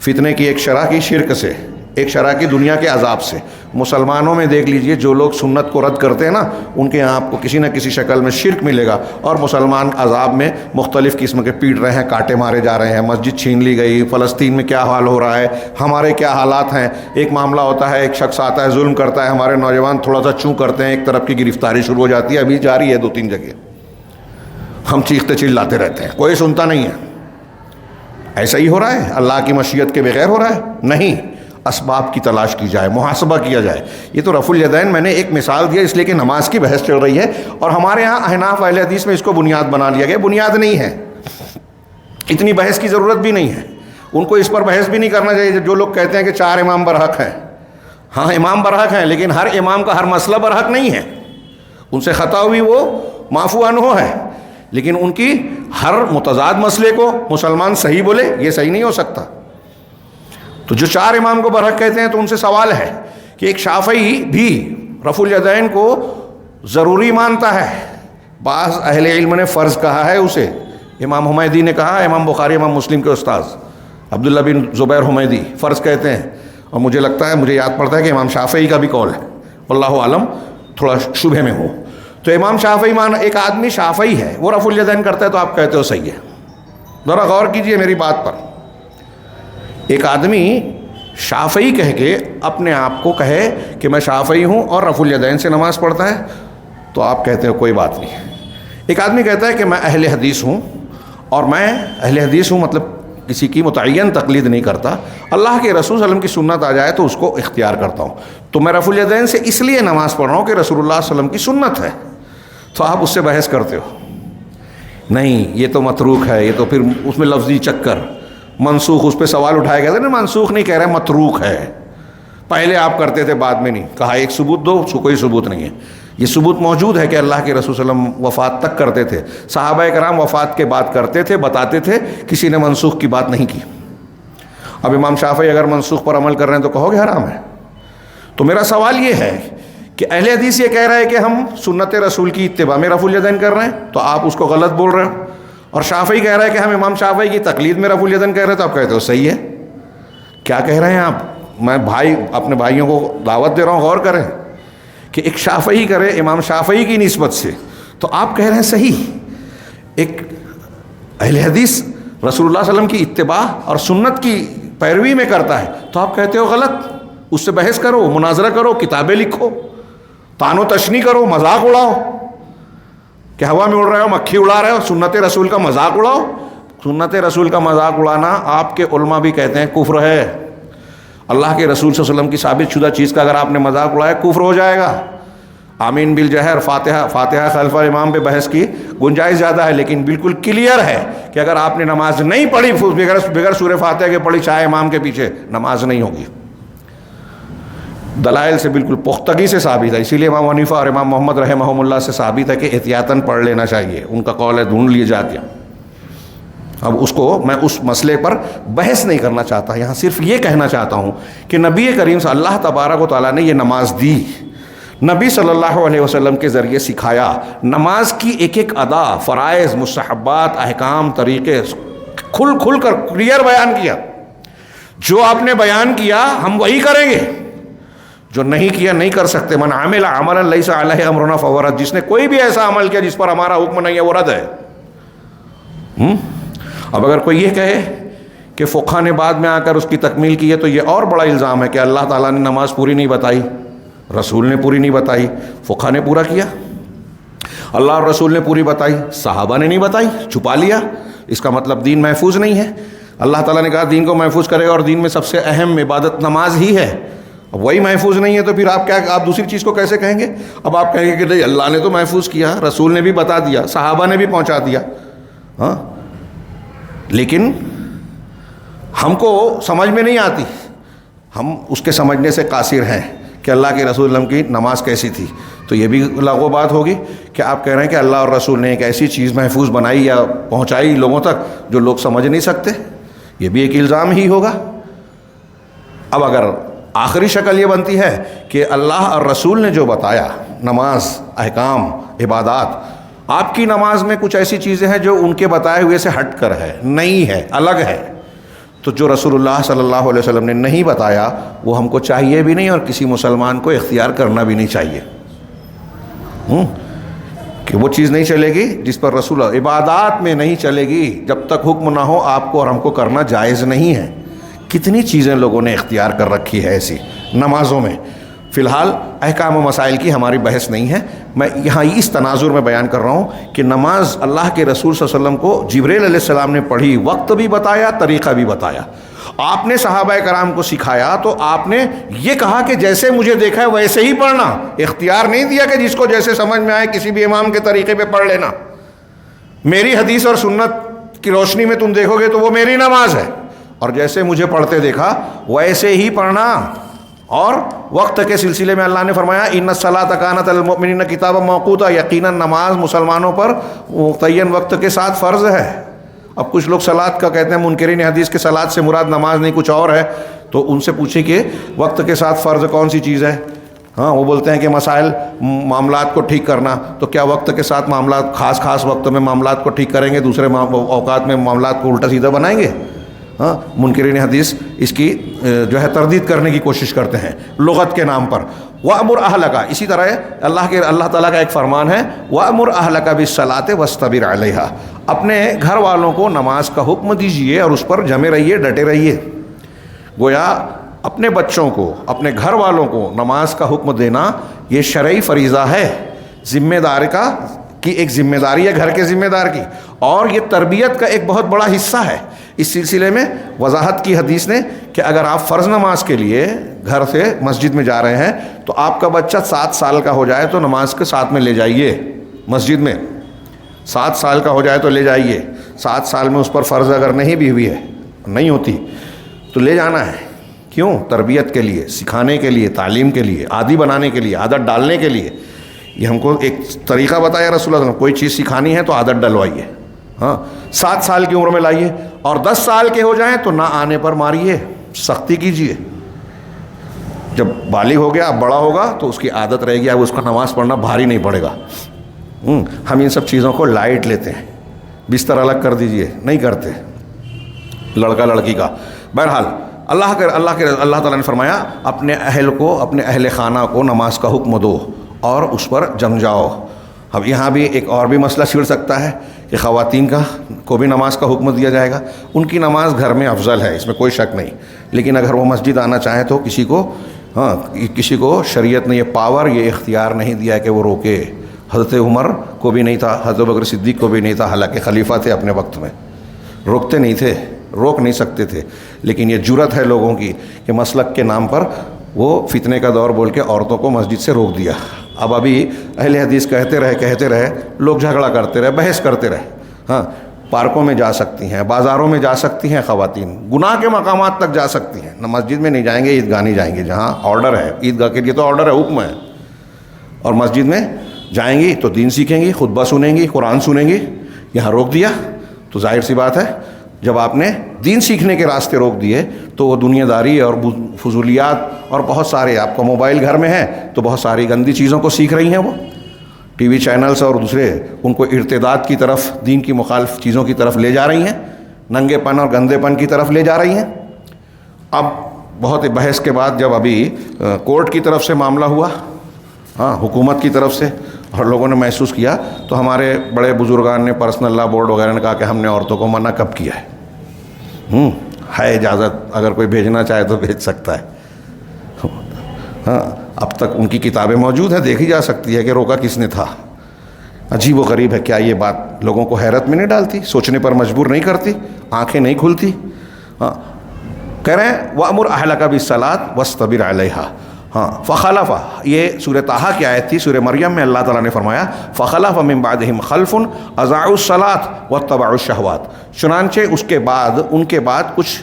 Speaker 1: فتنے کی ایک شرح کی شرک سے، ایک شرح کی دنیا کے عذاب سے۔ مسلمانوں میں دیکھ لیجئے جو لوگ سنت کو رد کرتے ہیں نا، ان کے یہاں آپ کو کسی نہ کسی شکل میں شرک ملے گا، اور مسلمان عذاب میں مختلف قسم کے پیٹ رہے ہیں، کانٹے مارے جا رہے ہیں، مسجد چھین لی گئی، فلسطین میں کیا حال ہو رہا ہے، ہمارے کیا حالات ہیں۔ ایک معاملہ ہوتا ہے، ایک شخص آتا ہے ظلم کرتا ہے، ہمارے نوجوان تھوڑا سا چوں کرتے ہیں، ایک طرف کی گرفتاری شروع ہو جاتی ہے، ابھی جاری ہے 2-3 جگہ، ہم چیختے چلاتے رہتے ہیں، کوئی سنتا نہیں ہے۔ ایسا ہی ہو رہا ہے؟ اللہ کی مشیت کے بغیر ہو رہا ہے؟ نہیں، اسباب کی تلاش کی جائے، محاسبہ کیا جائے۔ یہ تو رفع الیدین میں نے ایک مثال دیا اس لیے کہ نماز کی بحث چل رہی ہے، اور ہمارے ہاں احناف اہل حدیث میں اس کو بنیاد بنا لیا گیا۔ بنیاد نہیں ہے، اتنی بحث کی ضرورت بھی نہیں ہے، ان کو اس پر بحث بھی نہیں کرنا چاہیے۔ جو لوگ کہتے ہیں کہ 4 امام برحق ہیں، ہاں امام برحق ہیں، لیکن ہر امام کا ہر مسئلہ برحق نہیں ہے، ان سے خطا ہوئی وہ معفو عنہ ہے۔ لیکن ان کی ہر متضاد مسئلے کو مسلمان صحیح بولے یہ صحیح نہیں ہو سکتا. تو جو 4 امام کو برحق کہتے ہیں تو ان سے سوال ہے کہ ایک شافعی بھی رفع الیدین کو ضروری مانتا ہے. بعض اہل علم نے فرض کہا ہے اسے. امام حمیدی نے کہا, امام بخاری امام مسلم کے استاذ عبداللہ بن زبیر حمیدی فرض کہتے ہیں, اور مجھے لگتا ہے, مجھے یاد پڑتا ہے کہ امام شافعی کا بھی قول ہے, واللہ عالم تھوڑا شبہ میں ہو. تو امام شافعی ایک آدمی شافعی ہے, وہ رفع الیدین کرتا ہے تو آپ کہتے ہو صحیح ہے. ذرا غور کیجئے میری بات پر. ایک آدمی شافعی کہہ کے اپنے آپ کو کہے کہ میں شافعی ہوں اور رفع الیدین سے نماز پڑھتا ہے تو آپ کہتے ہو کوئی بات نہیں. ایک آدمی کہتا ہے کہ میں اہل حدیث ہوں, اور میں اہل حدیث ہوں مطلب کسی کی متعین تقلید نہیں کرتا, اللہ کے رسول صلی اللہ علیہ وسلم کی سنت آ جائے تو اس کو اختیار کرتا ہوں, تو میں رفع الیدین سے اس لیے نماز پڑھ رہا ہوں کہ رسول اللہ صلی اللہ علیہ وسلم کی سنت ہے. تو آپ اس سے بحث کرتے ہو, نہیں یہ تو متروک ہے, یہ تو پھر اس میں لفظی چکر, منسوخ, اس پہ سوال اٹھایا گیا تھا نا, منسوخ نہیں کہہ رہے, متروک ہے. پہلے آپ کرتے تھے بعد میں نہیں کہا. ایک ثبوت دو, اس کو کوئی ثبوت نہیں ہے. یہ ثبوت موجود ہے کہ اللہ کے رسول صلی اللہ علیہ وسلم وفات تک کرتے تھے, صحابہ کرام وفات کے بعد کرتے تھے, بتاتے تھے, کسی نے منسوخ کی بات نہیں کی. اب امام شافعی اگر منسوخ پر عمل کر رہے ہیں تو کہو گے حرام ہے. تو میرا سوال یہ ہے کہ اہل حدیث یہ کہہ رہا ہے کہ ہم سنت رسول کی اتباع میں رفع الیدین کر رہے ہیں, تو آپ اس کو غلط بول رہے ہو. اور شافعی کہہ رہا ہے کہ ہم امام شافعی کی تقلید میں رفع الیدین کہہ رہے ہیں, تو آپ کہتے ہو صحیح ہے. کیا کہہ رہے ہیں آپ؟ میں اپنے بھائیوں کو دعوت دے رہا ہوں, غور کریں کہ ایک شافعی کرے امام شافعی کی نسبت سے, تو آپ کہہ رہے ہیں صحیح. ایک اہل حدیث رسول اللہ صلی اللہ علیہ وسلم کی اتباع اور سنت کی پیروی میں کرتا ہے, تو آپ کہتے ہو غلط. اس سے بحث کرو, مناظرہ کرو, کتابیں لکھو, تان و تشنی کرو, مذاق اڑاؤ کہ ہوا میں اڑ رہے ہو, مکھی اڑا رہے ہو, سنت رسول کا مذاق اڑاؤ. سنت رسول کا مذاق اڑانا آپ کے علماء بھی کہتے ہیں کفر ہے. اللہ کے رسول صلی اللہ علیہ وسلم کی ثابت شدہ چیز کا اگر آپ نے مذاق اڑایا کفر ہو جائے گا. آمین بالجہر, فاتحہ خلف امام پہ بحث کی گنجائش زیادہ ہے, لیکن بالکل کلیئر ہے کہ اگر آپ نے نماز نہیں پڑھی بغیر سورہ فاتحہ کے پڑھی چاہے امام کے پیچھے, نماز نہیں ہوگی. دلائل سے بالکل پختگی سے ثابت ہے. اسی لیے امام حنیفہ اور امام محمد رحمہم اللہ سے ثابت ہے کہ احتیاطاً پڑھ لینا چاہیے. ان کا قول ہے, ڈھونڈ لیے جا کے. اب اس کو میں اس مسئلے پر بحث نہیں کرنا چاہتا, یہاں صرف یہ کہنا چاہتا ہوں کہ نبی کریم صلی اللہ تبارک و تعالیٰ نے یہ نماز دی, نبی صلی اللہ علیہ وسلم کے ذریعے سکھایا. نماز کی ایک ایک ادا, فرائض, مستحبات, احکام, طریقے کھل کر کلیئر بیان کیا. جو آپ نے بیان کیا ہم وہی کریں گے, جو نہیں کیا نہیں کر سکتے. من عمل عملا لیس علیہ امرنا فہو رد, جس نے کوئی بھی ایسا عمل کیا جس پر ہمارا حکم نہیں ہے وہ رد ہے. اب اگر کوئی یہ کہے کہ فقہ نے بعد میں آ کر اس کی تکمیل کی ہے, تو یہ اور بڑا الزام ہے کہ اللہ تعالیٰ نے نماز پوری نہیں بتائی, رسول نے پوری نہیں بتائی, فقہ نے پورا کیا. اللہ اور رسول نے پوری بتائی, صحابہ نے نہیں بتائی, چھپا لیا. اس کا مطلب دین محفوظ نہیں ہے. اللہ تعالیٰ نے کہا دین کو محفوظ کرے گا, اور دین میں سب سے اہم عبادت نماز ہی ہے. اب وہی محفوظ نہیں ہے تو پھر آپ دوسری چیز کو کیسے کہیں گے؟ اب آپ کہیں گے کہ نہیں اللہ نے تو محفوظ کیا, رسول نے بھی بتا دیا, صحابہ نے بھی پہنچا دیا. ہاں, لیکن ہم کو سمجھ میں نہیں آتی, ہم اس کے سمجھنے سے قاصر ہیں کہ اللہ کے رسول اللہ کی نماز کیسی تھی. تو یہ بھی لغو بات ہوگی کہ آپ کہہ رہے ہیں کہ اللہ اور رسول نے ایک ایسی چیز محفوظ بنائی یا پہنچائی لوگوں تک جو لوگ سمجھ نہیں سکتے. یہ بھی ایک الزام ہی ہوگا. اب اگر آخری شکل یہ بنتی ہے کہ اللہ اور رسول نے جو بتایا, نماز, احکام, عبادات, آپ کی نماز میں کچھ ایسی چیزیں ہیں جو ان کے بتائے ہوئے سے ہٹ کر ہے, نہیں ہے, الگ ہے, تو جو رسول اللہ صلی اللہ علیہ وسلم نے نہیں بتایا وہ ہم کو چاہیے بھی نہیں, اور کسی مسلمان کو اختیار کرنا بھی نہیں چاہیے. کہ وہ چیز نہیں چلے گی جس پر رسول, عبادات میں نہیں چلے گی جب تک حکم نہ ہو آپ کو اور ہم کو کرنا جائز نہیں ہے. کتنی چیزیں لوگوں نے اختیار کر رکھی ہے ایسی نمازوں میں. فی الحال احکام و مسائل کی ہماری بحث نہیں ہے, میں یہاں اس تناظر میں بیان کر رہا ہوں کہ نماز اللہ کے رسول صلی اللہ علیہ وسلم کو جبریل علیہ السلام نے پڑھی, وقت بھی بتایا, طریقہ بھی بتایا. آپ نے صحابہ کرام کو سکھایا تو آپ نے یہ کہا کہ جیسے مجھے دیکھا ہے ویسے ہی پڑھنا. اختیار نہیں دیا کہ جس کو جیسے سمجھ میں آئے کسی بھی امام کے طریقے پہ پڑھ لینا. میری حدیث اور سنت کی روشنی میں تم دیکھو گے تو وہ میری نماز ہے, اور جیسے مجھے پڑھتے دیکھا ویسے ہی پڑھنا. اور وقت کے سلسلے میں اللہ نے فرمایا ان الصلاۃ کانت علی المؤمنین کتابا موقوتا، یقیناً نماز مسلمانوں پر متعین وقت کے ساتھ فرض ہے۔ اب کچھ لوگ صلاۃ کا کہتے ہیں، منکرین حدیث کے صلاۃ سے مراد نماز نہیں کچھ اور ہے، تو ان سے پوچھیں کہ وقت کے ساتھ فرض کون سی چیز ہے؟ ہاں وہ بولتے ہیں کہ مسائل معاملات کو ٹھیک کرنا، تو کیا وقت کے ساتھ معاملات خاص وقت میں معاملات کو ٹھیک کریں گے، دوسرے اوقات میں معاملات کو الٹا سیدھا بنائیں گے؟ ہاں منکرین حدیث اس کی جو ہے تردید کرنے کی کوشش کرتے ہیں لغت کے نام پر۔ وَأْمُرْ أَهْلَكَ، اسی طرح اللہ تعالیٰ کا ایک فرمان ہے وَأْمُرْ أَهْلَكَ بِالصَّلَاةِ وَاسْتَبِرْ عَلَيْهَا، اپنے گھر والوں کو نماز کا حکم دیجئے اور اس پر جمے رہیے، ڈٹے رہیے۔ گویا اپنے بچوں کو، اپنے گھر والوں کو نماز کا حکم دینا یہ شرعی فریضہ ہے، ذمہ دار کی ایک ذمہ داری ہے گھر کے ذمہ دار کی، اور یہ تربیت کا ایک بہت بڑا حصہ ہے۔ اس سلسلے میں وضاحت کی حدیث نے کہ اگر آپ فرض نماز کے لیے گھر سے مسجد میں جا رہے ہیں تو آپ کا بچہ 7 سال کا ہو جائے تو نماز کے ساتھ میں لے جائیے مسجد میں، 7 سال کا ہو جائے تو لے جائیے۔ 7 سال میں اس پر فرض اگر نہیں بھی ہوئی ہے، نہیں ہوتی، تو لے جانا ہے۔ کیوں؟ تربیت کے لیے، سکھانے کے لیے، تعلیم کے لیے، عادی بنانے کے لیے، عادت ڈالنے کے لیے۔ یہ ہم کو ایک طریقہ بتایا رسول اللہ، کوئی چیز سکھانی ہے تو عادت ڈلوائیے۔ ہاں 7 سال کی عمر میں لائیے، اور 10 سال کے ہو جائیں تو نہ آنے پر ماریے، سختی کیجیے۔ جب بالغ ہو گیا، اب بڑا ہوگا تو اس کی عادت رہے گی، اب اس کو نماز پڑھنا بھاری نہیں پڑے گا۔ ہم ان سب چیزوں کو لائٹ لیتے ہیں، بستر الگ کر دیجئے، نہیں کرتے لڑکا لڑکی کا۔ بہرحال اللہ تعالیٰ نے فرمایا اپنے اہل کو، اپنے اہل خانہ کو نماز کا حکم دو اور اس پر جم جاؤ۔ اب یہاں بھی ایک اور بھی مسئلہ چھڑ سکتا ہے کہ خواتین کو بھی نماز کا حکم دیا جائے گا۔ ان کی نماز گھر میں افضل ہے، اس میں کوئی شک نہیں، لیکن اگر وہ مسجد آنا چاہیں تو کسی کو شریعت نے یہ پاور، یہ اختیار نہیں دیا کہ وہ روکے۔ حضرت عمر کو بھی نہیں تھا، حضرت بکر صدیق کو بھی نہیں تھا، حالانکہ خلیفہ تھے اپنے وقت میں، روکتے نہیں تھے، روک نہیں سکتے تھے، لیکن یہ جرأت ہے لوگوں کی کہ مسلک کے نام پر وہ فتنے کا دور بول کے عورتوں کو مسجد سے روک دیا۔ اب ابھی اہل حدیث کہتے رہے، لوگ جھگڑا کرتے رہے، بحث کرتے رہے۔ ہاں پارکوں میں جا سکتی ہیں، بازاروں میں جا سکتی ہیں خواتین، گناہ کے مقامات تک جا سکتی ہیں، نہ مسجد میں نہیں جائیں گے، عیدگاہ نہیں جائیں گے جہاں آرڈر ہے۔ عیدگاہ کے لیے تو آرڈر ہے، حکم ہے، اور مسجد میں جائیں گی تو دین سیکھیں گی، خطبہ سنیں گی، قرآن سنیں گی۔ یہاں روک دیا تو ظاہر سی بات ہے جب آپ نے دین سیکھنے کے راستے روک دیے تو وہ دنیا داری اور فضولیات اور بہت سارے، آپ کا موبائل گھر میں ہے تو بہت ساری گندی چیزوں کو سیکھ رہی ہیں، وہ ٹی وی چینلز اور دوسرے ان کو ارتداد کی طرف، دین کی مخالف چیزوں کی طرف لے جا رہی ہیں، ننگے پن اور گندے پن کی طرف لے جا رہی ہیں۔ اب بہت بحث کے بعد جب ابھی کورٹ کی طرف سے معاملہ ہوا، حکومت کی طرف سے، اور لوگوں نے محسوس کیا، تو ہمارے بڑے بزرگان نے، پرسنل لا بورڈ وغیرہ نے کہا کہ ہم نے عورتوں کو منع کب کیا ہے اجازت، اگر کوئی بھیجنا چاہے تو بھیج سکتا ہے۔ اب تک ان کی کتابیں موجود ہیں، دیکھی جا سکتی ہے کہ روکا کس نے تھا۔ عجیب و غریب ہے، کیا یہ بات لوگوں کو حیرت میں نہیں ڈالتی، سوچنے پر مجبور نہیں کرتی، آنکھیں نہیں کھلتی؟ کہہ رہے ہیں وَأْمُرْ أَهْلَكَ بِالصَّلَاةِ وَاسْتَبِرْ عَلَيْهَا۔ فخلف، یہ سورہ طٰہٰ کی آیت تھی۔ سورہ مریم میں اللہ تعالیٰ نے فرمایا فخلف من بعدہم خلف اضاعوا الصلاة واتبعوا الشہوات، چنانچہ اس کے بعد، ان کے بعد کچھ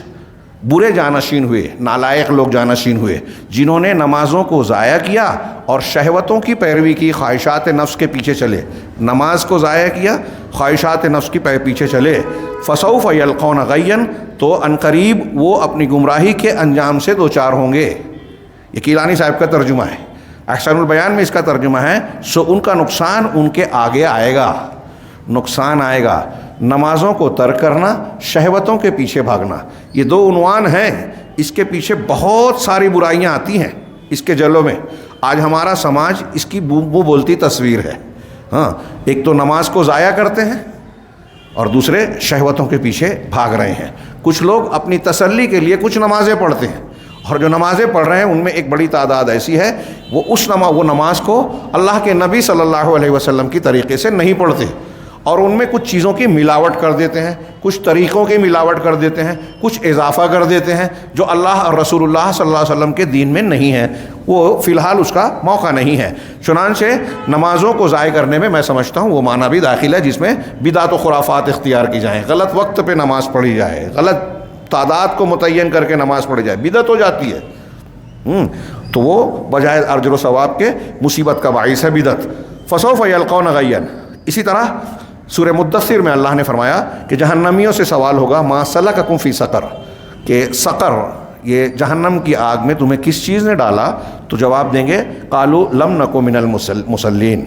Speaker 1: برے جانشین ہوئے، نالائق لوگ جانشین ہوئے، جنہوں نے نمازوں کو ضائع کیا اور شہوتوں کی پیروی کی، خواہشات نفس کے پیچھے چلے۔ نماز کو ضائع کیا، خواہشات نفس کی پیچھے چلے۔ فسوف یلقون غیا، تو عنقریب وہ اپنی گمراہی کے انجام سے دوچار ہوں گے۔ یہ کیلانی صاحب کا ترجمہ ہے، احسان البیان میں اس کا ترجمہ ہے سو ان کا نقصان ان کے آگے آئے گا، نقصان آئے گا۔ نمازوں کو ترک کرنا، شہوتوں کے پیچھے بھاگنا، یہ دو عنوان ہیں، اس کے پیچھے بہت ساری برائیاں آتی ہیں اس کے جلوں میں۔ آج ہمارا سماج اس کی بو بولتی تصویر ہے۔ ایک تو نماز کو ضائع کرتے ہیں اور دوسرے شہوتوں کے پیچھے بھاگ رہے ہیں۔ کچھ لوگ اپنی تسلی کے لیے کچھ نمازیں پڑھتے ہیں، اور جو نمازیں پڑھ رہے ہیں ان میں ایک بڑی تعداد ایسی ہے وہ نماز کو اللہ کے نبی صلی اللہ علیہ وسلم کی طریقے سے نہیں پڑھتے، اور ان میں کچھ چیزوں کی ملاوٹ کر دیتے ہیں، کچھ طریقوں کی ملاوٹ کر دیتے ہیں، کچھ اضافہ کر دیتے ہیں جو اللہ اور رسول اللہ صلی اللہ علیہ وسلم کے دین میں نہیں ہے، وہ فی الحال اس کا موقع نہیں ہے۔ چنانچہ نمازوں کو ضائع کرنے میں سمجھتا ہوں وہ معنی بھی داخل ہے جس میں بدعت و خرافات اختیار کی جائیں، غلط وقت پہ نماز پڑھی جائے، غلط تعداد کو متعین کر کے نماز پڑھی جائے، بدعت ہو جاتی ہے۔ تو وہ بجائے اجر و ثواب کے مصیبت کا باعث ہے بدعت. فسوف یلقون غیا. اسی طرح سورہ مدثر میں اللہ نے فرمایا کہ جہنمیوں سے سوال ہوگا ما سلککم فی سقر، کہ سقر یہ جہنم کی آگ میں تمہیں کس چیز نے ڈالا؟ تو جواب دیں گے قالوا لم نکو من المصلین،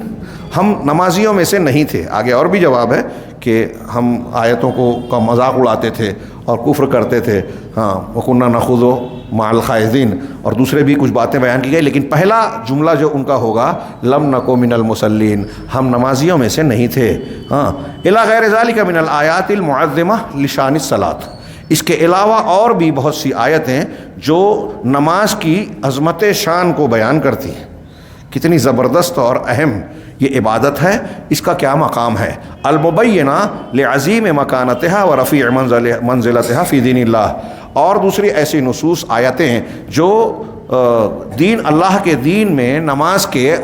Speaker 1: ہم نمازیوں میں سے نہیں تھے. آگے اور بھی جواب ہے کہ ہم آیتوں کا مذاق اڑاتے تھے اور کفر کرتے تھے. ہاں وَكُنَّا نَخُوضُ مَعَ الْخَائِضِينَ، اور دوسرے بھی کچھ باتیں بیان کی گئی، لیکن پہلا جملہ جو ان کا ہوگا لم نکو من المصلین، ہم نمازیوں میں سے نہیں تھے. ہاں الی غیر ذالک من الآیات المعظمہ لشان الصلاۃ، اس کے علاوہ اور بھی بہت سی آیتیں جو نماز کی عظمت شان کو بیان کرتی ہیں. کتنی زبردست اور اہم یہ عبادت ہے، اس کا کیا مقام ہے. المبینہ لعظیم مکانتہا و رفیع منزلتہا فی دین اللہ، اور دوسری ایسی نصوص آیتیں ہیں جو دین اللہ کے دین میں نماز کے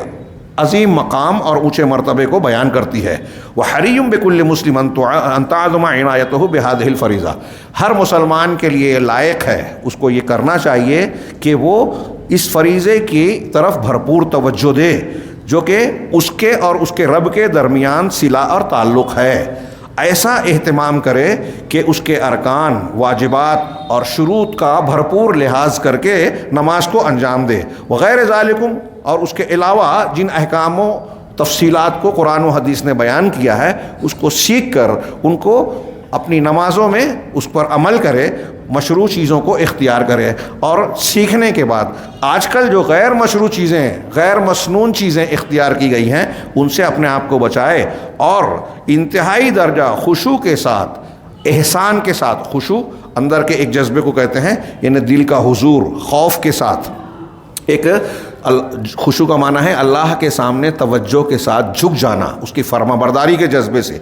Speaker 1: عظیم مقام اور اونچے مرتبے کو بیان کرتی ہے. وحریم بکل مسلم ان تعظم عنایتہ بہذہ الفریضہ، ہر مسلمان کے لیے لائق ہے، اس کو یہ کرنا چاہیے کہ وہ اس فریضے کی طرف بھرپور توجہ دے جو کہ اس کے اور اس کے رب کے درمیان صلہ اور تعلق ہے. ایسا اہتمام کرے کہ اس کے ارکان، واجبات اور شروط کا بھرپور لحاظ کر کے نماز کو انجام دے. وغیر ذالکم، اور اس کے علاوہ جن احکام و تفصیلات کو قرآن و حدیث نے بیان کیا ہے اس کو سیکھ کر ان کو اپنی نمازوں میں اس پر عمل کرے، مشروع چیزوں کو اختیار کرے. اور سیکھنے کے بعد آج کل جو غیر مشروع چیزیں، غیر مسنون چیزیں اختیار کی گئی ہیں ان سے اپنے آپ کو بچائے، اور انتہائی درجہ خشوع کے ساتھ، احسان کے ساتھ، خشوع اندر کے ایک جذبے کو کہتے ہیں، یعنی دل کا حضور، خوف کے ساتھ. ایک خشوع کا معنی ہے اللہ کے سامنے توجہ کے ساتھ جھک جانا، اس کی فرما برداری کے جذبے سے،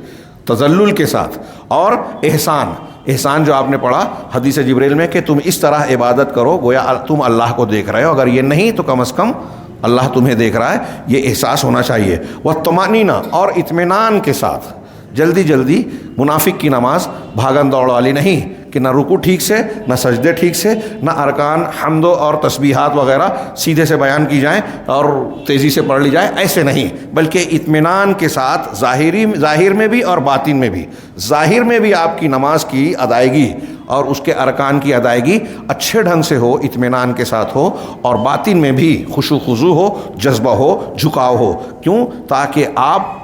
Speaker 1: تذلل کے ساتھ. اور احسان جو آپ نے پڑھا حدیث جبریل میں کہ تم اس طرح عبادت کرو گویا تم اللہ کو دیکھ رہے ہو، اگر یہ نہیں تو کم از کم اللہ تمہیں دیکھ رہا ہے، یہ احساس ہونا چاہیے. والطمأنینہ، اور اطمینان کے ساتھ. جلدی منافق کی نماز بھاگن دوڑ والی نہیں کہ نہ رکوع ٹھیک سے، نہ سجدے ٹھیک سے، نہ ارکان حمد اور تسبیحات وغیرہ سیدھے سے بیان کی جائیں اور تیزی سے پڑھ لی جائے، ایسے نہیں، بلکہ اطمینان کے ساتھ ظاہر میں بھی اور باطن میں بھی. ظاہر میں بھی آپ کی نماز کی ادائیگی اور اس کے ارکان کی ادائیگی اچھے ڈھنگ سے ہو، اطمینان کے ساتھ ہو، اور باطن میں بھی خشوع خضوع ہو، جذبہ ہو، جھکاؤ ہو. کیوں؟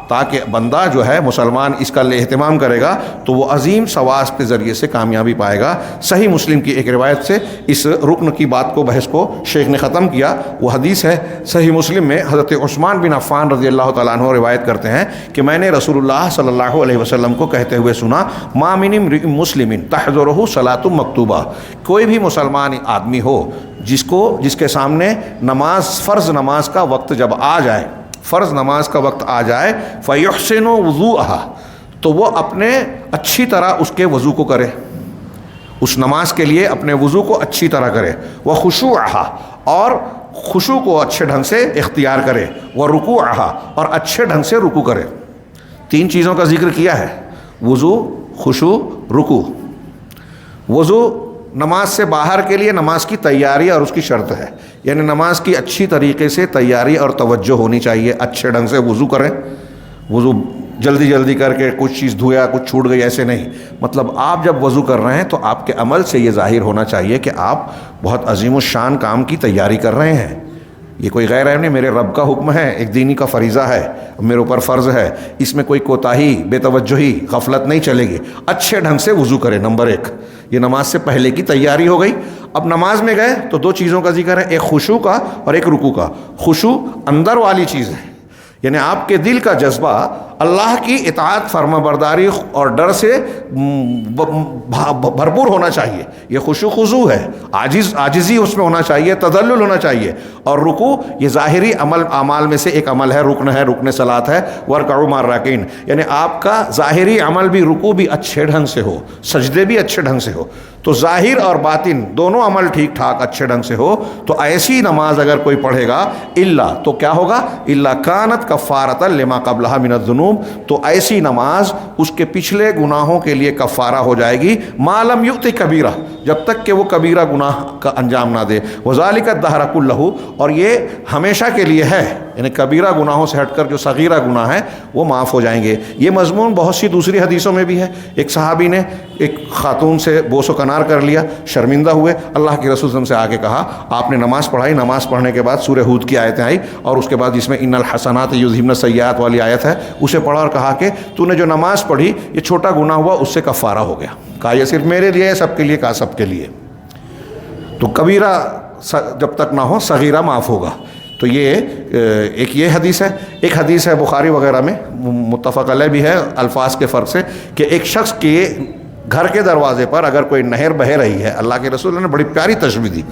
Speaker 1: تاکہ بندہ جو ہے مسلمان اس کا اہتمام کرے گا تو وہ عظیم ثواب کے ذریعے سے کامیابی پائے گا. صحیح مسلم کی ایک روایت سے اس رکن کی بات کو، بحث کو شیخ نے ختم کیا. وہ حدیث ہے صحیح مسلم میں، حضرت عثمان بن عفان رضی اللہ تعالیٰ عنہ روایت کرتے ہیں کہ میں نے رسول اللہ صلی اللہ علیہ وسلم کو کہتے ہوئے سنا، ما من امرئ مسلم تحضرہ صلاۃ مکتوبہ، کوئی بھی مسلمان آدمی ہو جس کے سامنے فرض نماز کا وقت جب آ جائے، فرض نماز کا وقت آ جائے، فیحسن وضوءها، تو وہ اپنے اچھی طرح اس کے وضو کو کرے، اس نماز کے لیے اپنے وضو کو اچھی طرح کرے. وخشوعها، اور خشوع کو اچھے ڈھنگ سے اختیار کرے. ورکوعها، اور اچھے ڈھنگ سے رکوع کرے. 3 چیزوں کا ذکر کیا ہے، وضو، خشوع، رکوع. وضو نماز سے باہر کے لیے نماز کی تیاری اور اس کی شرط ہے، یعنی نماز کی اچھی طریقے سے تیاری اور توجہ ہونی چاہیے. اچھے ڈھنگ سے وضو کریں، وضو جلدی کر کے کچھ چیز دھویا کچھ چھوٹ گئی ایسے نہیں. مطلب آپ جب وضو کر رہے ہیں تو آپ کے عمل سے یہ ظاہر ہونا چاہیے کہ آپ بہت عظیم الشان کام کی تیاری کر رہے ہیں. یہ کوئی غیر نہیں، میرے رب کا حکم ہے، ایک دینی کا فریضہ ہے، میرے اوپر فرض ہے، اس میں کوئی کوتاہی، بے توجہی، غفلت نہیں چلے گی. اچھے ڈھنگ سے وضو کرے. نمبر 1، یہ نماز سے پہلے کی تیاری ہو گئی. اب نماز میں گئے تو 2 چیزوں کا ذکر ہے، ایک خشوع کا اور ایک رکوع کا. خشوع اندر والی چیز ہے، یعنی آپ کے دل کا جذبہ اللہ کی اطاعت، فرما برداری اور ڈر سے بھرپور ہونا چاہیے. یہ خشوع خضوع ہے، عاجزی اس میں ہونا چاہیے، تذلل ہونا چاہیے. اور رکوع یہ ظاہری اعمال میں سے ایک عمل ہے، رکن صلاۃ ہے. وارکعوا مع الراکعین، یعنی آپ کا ظاہری عمل بھی، رکوع بھی اچھے ڈھنگ سے ہو، سجدے بھی اچھے ڈھنگ سے ہو. تو ظاہر اور باطن دونوں عمل ٹھیک ٹھاک اچھے ڈھنگ سے ہو تو ایسی نماز اگر کوئی پڑھے گا، الا تو کیا ہوگا، الا کانت کفارۃ لما قبلھا من الذنوب، الذنوب، تو ایسی نماز اس کے پچھلے گناہوں کے لیے کفارہ ہو جائے گی، ما لم یؤت کبیرہ، جب تک کہ وہ کبیرہ گناہ کا انجام نہ دے، وذالک الدہر کلہ، اور یہ ہمیشہ کے لیے ہے، یعنی کبیرہ گناہوں سے ہٹ کر جو صغیرہ گناہ ہیں وہ معاف ہو جائیں گے۔ یہ مضمون بہت سی دوسری حدیثوں میں بھی ہے۔ ایک صحابی نے ایک خاتون سے بوس و کنار کر لیا، شرمندہ ہوئے، اللہ کے رسول صلی اللہ علیہ وسلم سے آگے کہا، آپ نے نماز پڑھائی، نماز پڑھنے کے بعد سورہ ہود کی آیتیں آئی، اور اس کے بعد جس میں ان الحسنات یذہبن السیئات والی آیت ہے اسے پڑھا اور کہا کہ تو نے جو نماز پڑھی یہ چھوٹا گناہ ہوا، اس سے کفارہ ہو گیا۔ کہا یہ صرف میرے لیے ہے، سب کے لیے؟ کہا سب کے لیے۔ تو کبیرہ جب تک نہ ہو صغیرہ معاف ہوگا۔ تو یہ حدیث ہے۔ ایک حدیث ہے بخاری وغیرہ میں، متفق علیہ بھی ہے الفاظ کے فرق سے، کہ ایک شخص کے گھر کے دروازے پر اگر کوئی نہر بہہ رہی ہے، اللہ کے رسول نے بڑی پیاری تشبیہ دی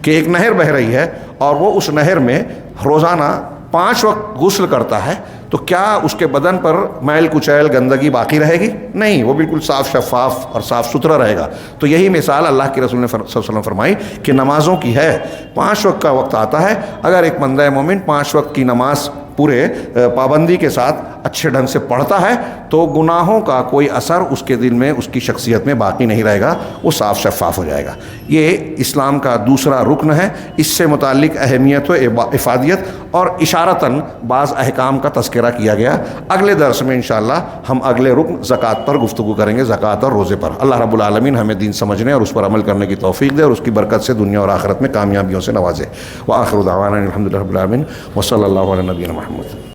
Speaker 1: کہ ایک نہر بہہ رہی ہے اور وہ اس نہر میں روزانہ 5 وقت غسل کرتا ہے، تو کیا اس کے بدن پر میل کچیل گندگی باقی رہے گی؟ نہیں، وہ بالکل صاف شفاف اور صاف ستھرا رہے گا۔ تو یہی مثال اللہ کے رسول نے صلی اللہ علیہ وسلم فرمائی کہ نمازوں کی ہے۔ 5 وقت کا وقت آتا ہے، اگر ایک بندہ مومن 5 وقت کی نماز پورے پابندی کے ساتھ اچھے ڈھنگ سے پڑھتا ہے تو گناہوں کا کوئی اثر اس کے دل میں، اس کی شخصیت میں باقی نہیں رہے گا، وہ صاف شفاف ہو جائے گا۔ یہ اسلام کا دوسرا رکن ہے۔ اس سے متعلق اہمیت و افادیت اور اشارتاً بعض احکام کا تذکرہ کیا گیا۔ اگلے درس میں انشاءاللہ ہم اگلے رکن زکوٰۃ پر گفتگو کریں گے، زکوٰۃ اور روزے پر۔ اللہ رب العالمین ہمیں دین سمجھنے اور اس پر عمل کرنے کی توفیق دے اور اس کی برکت سے دنیا اور آخرت میں کامیابیوں سے نوازے۔ وآخر دعوانا الحمدللہ رب العالمین، وصلی اللہ علی نبینا محمد۔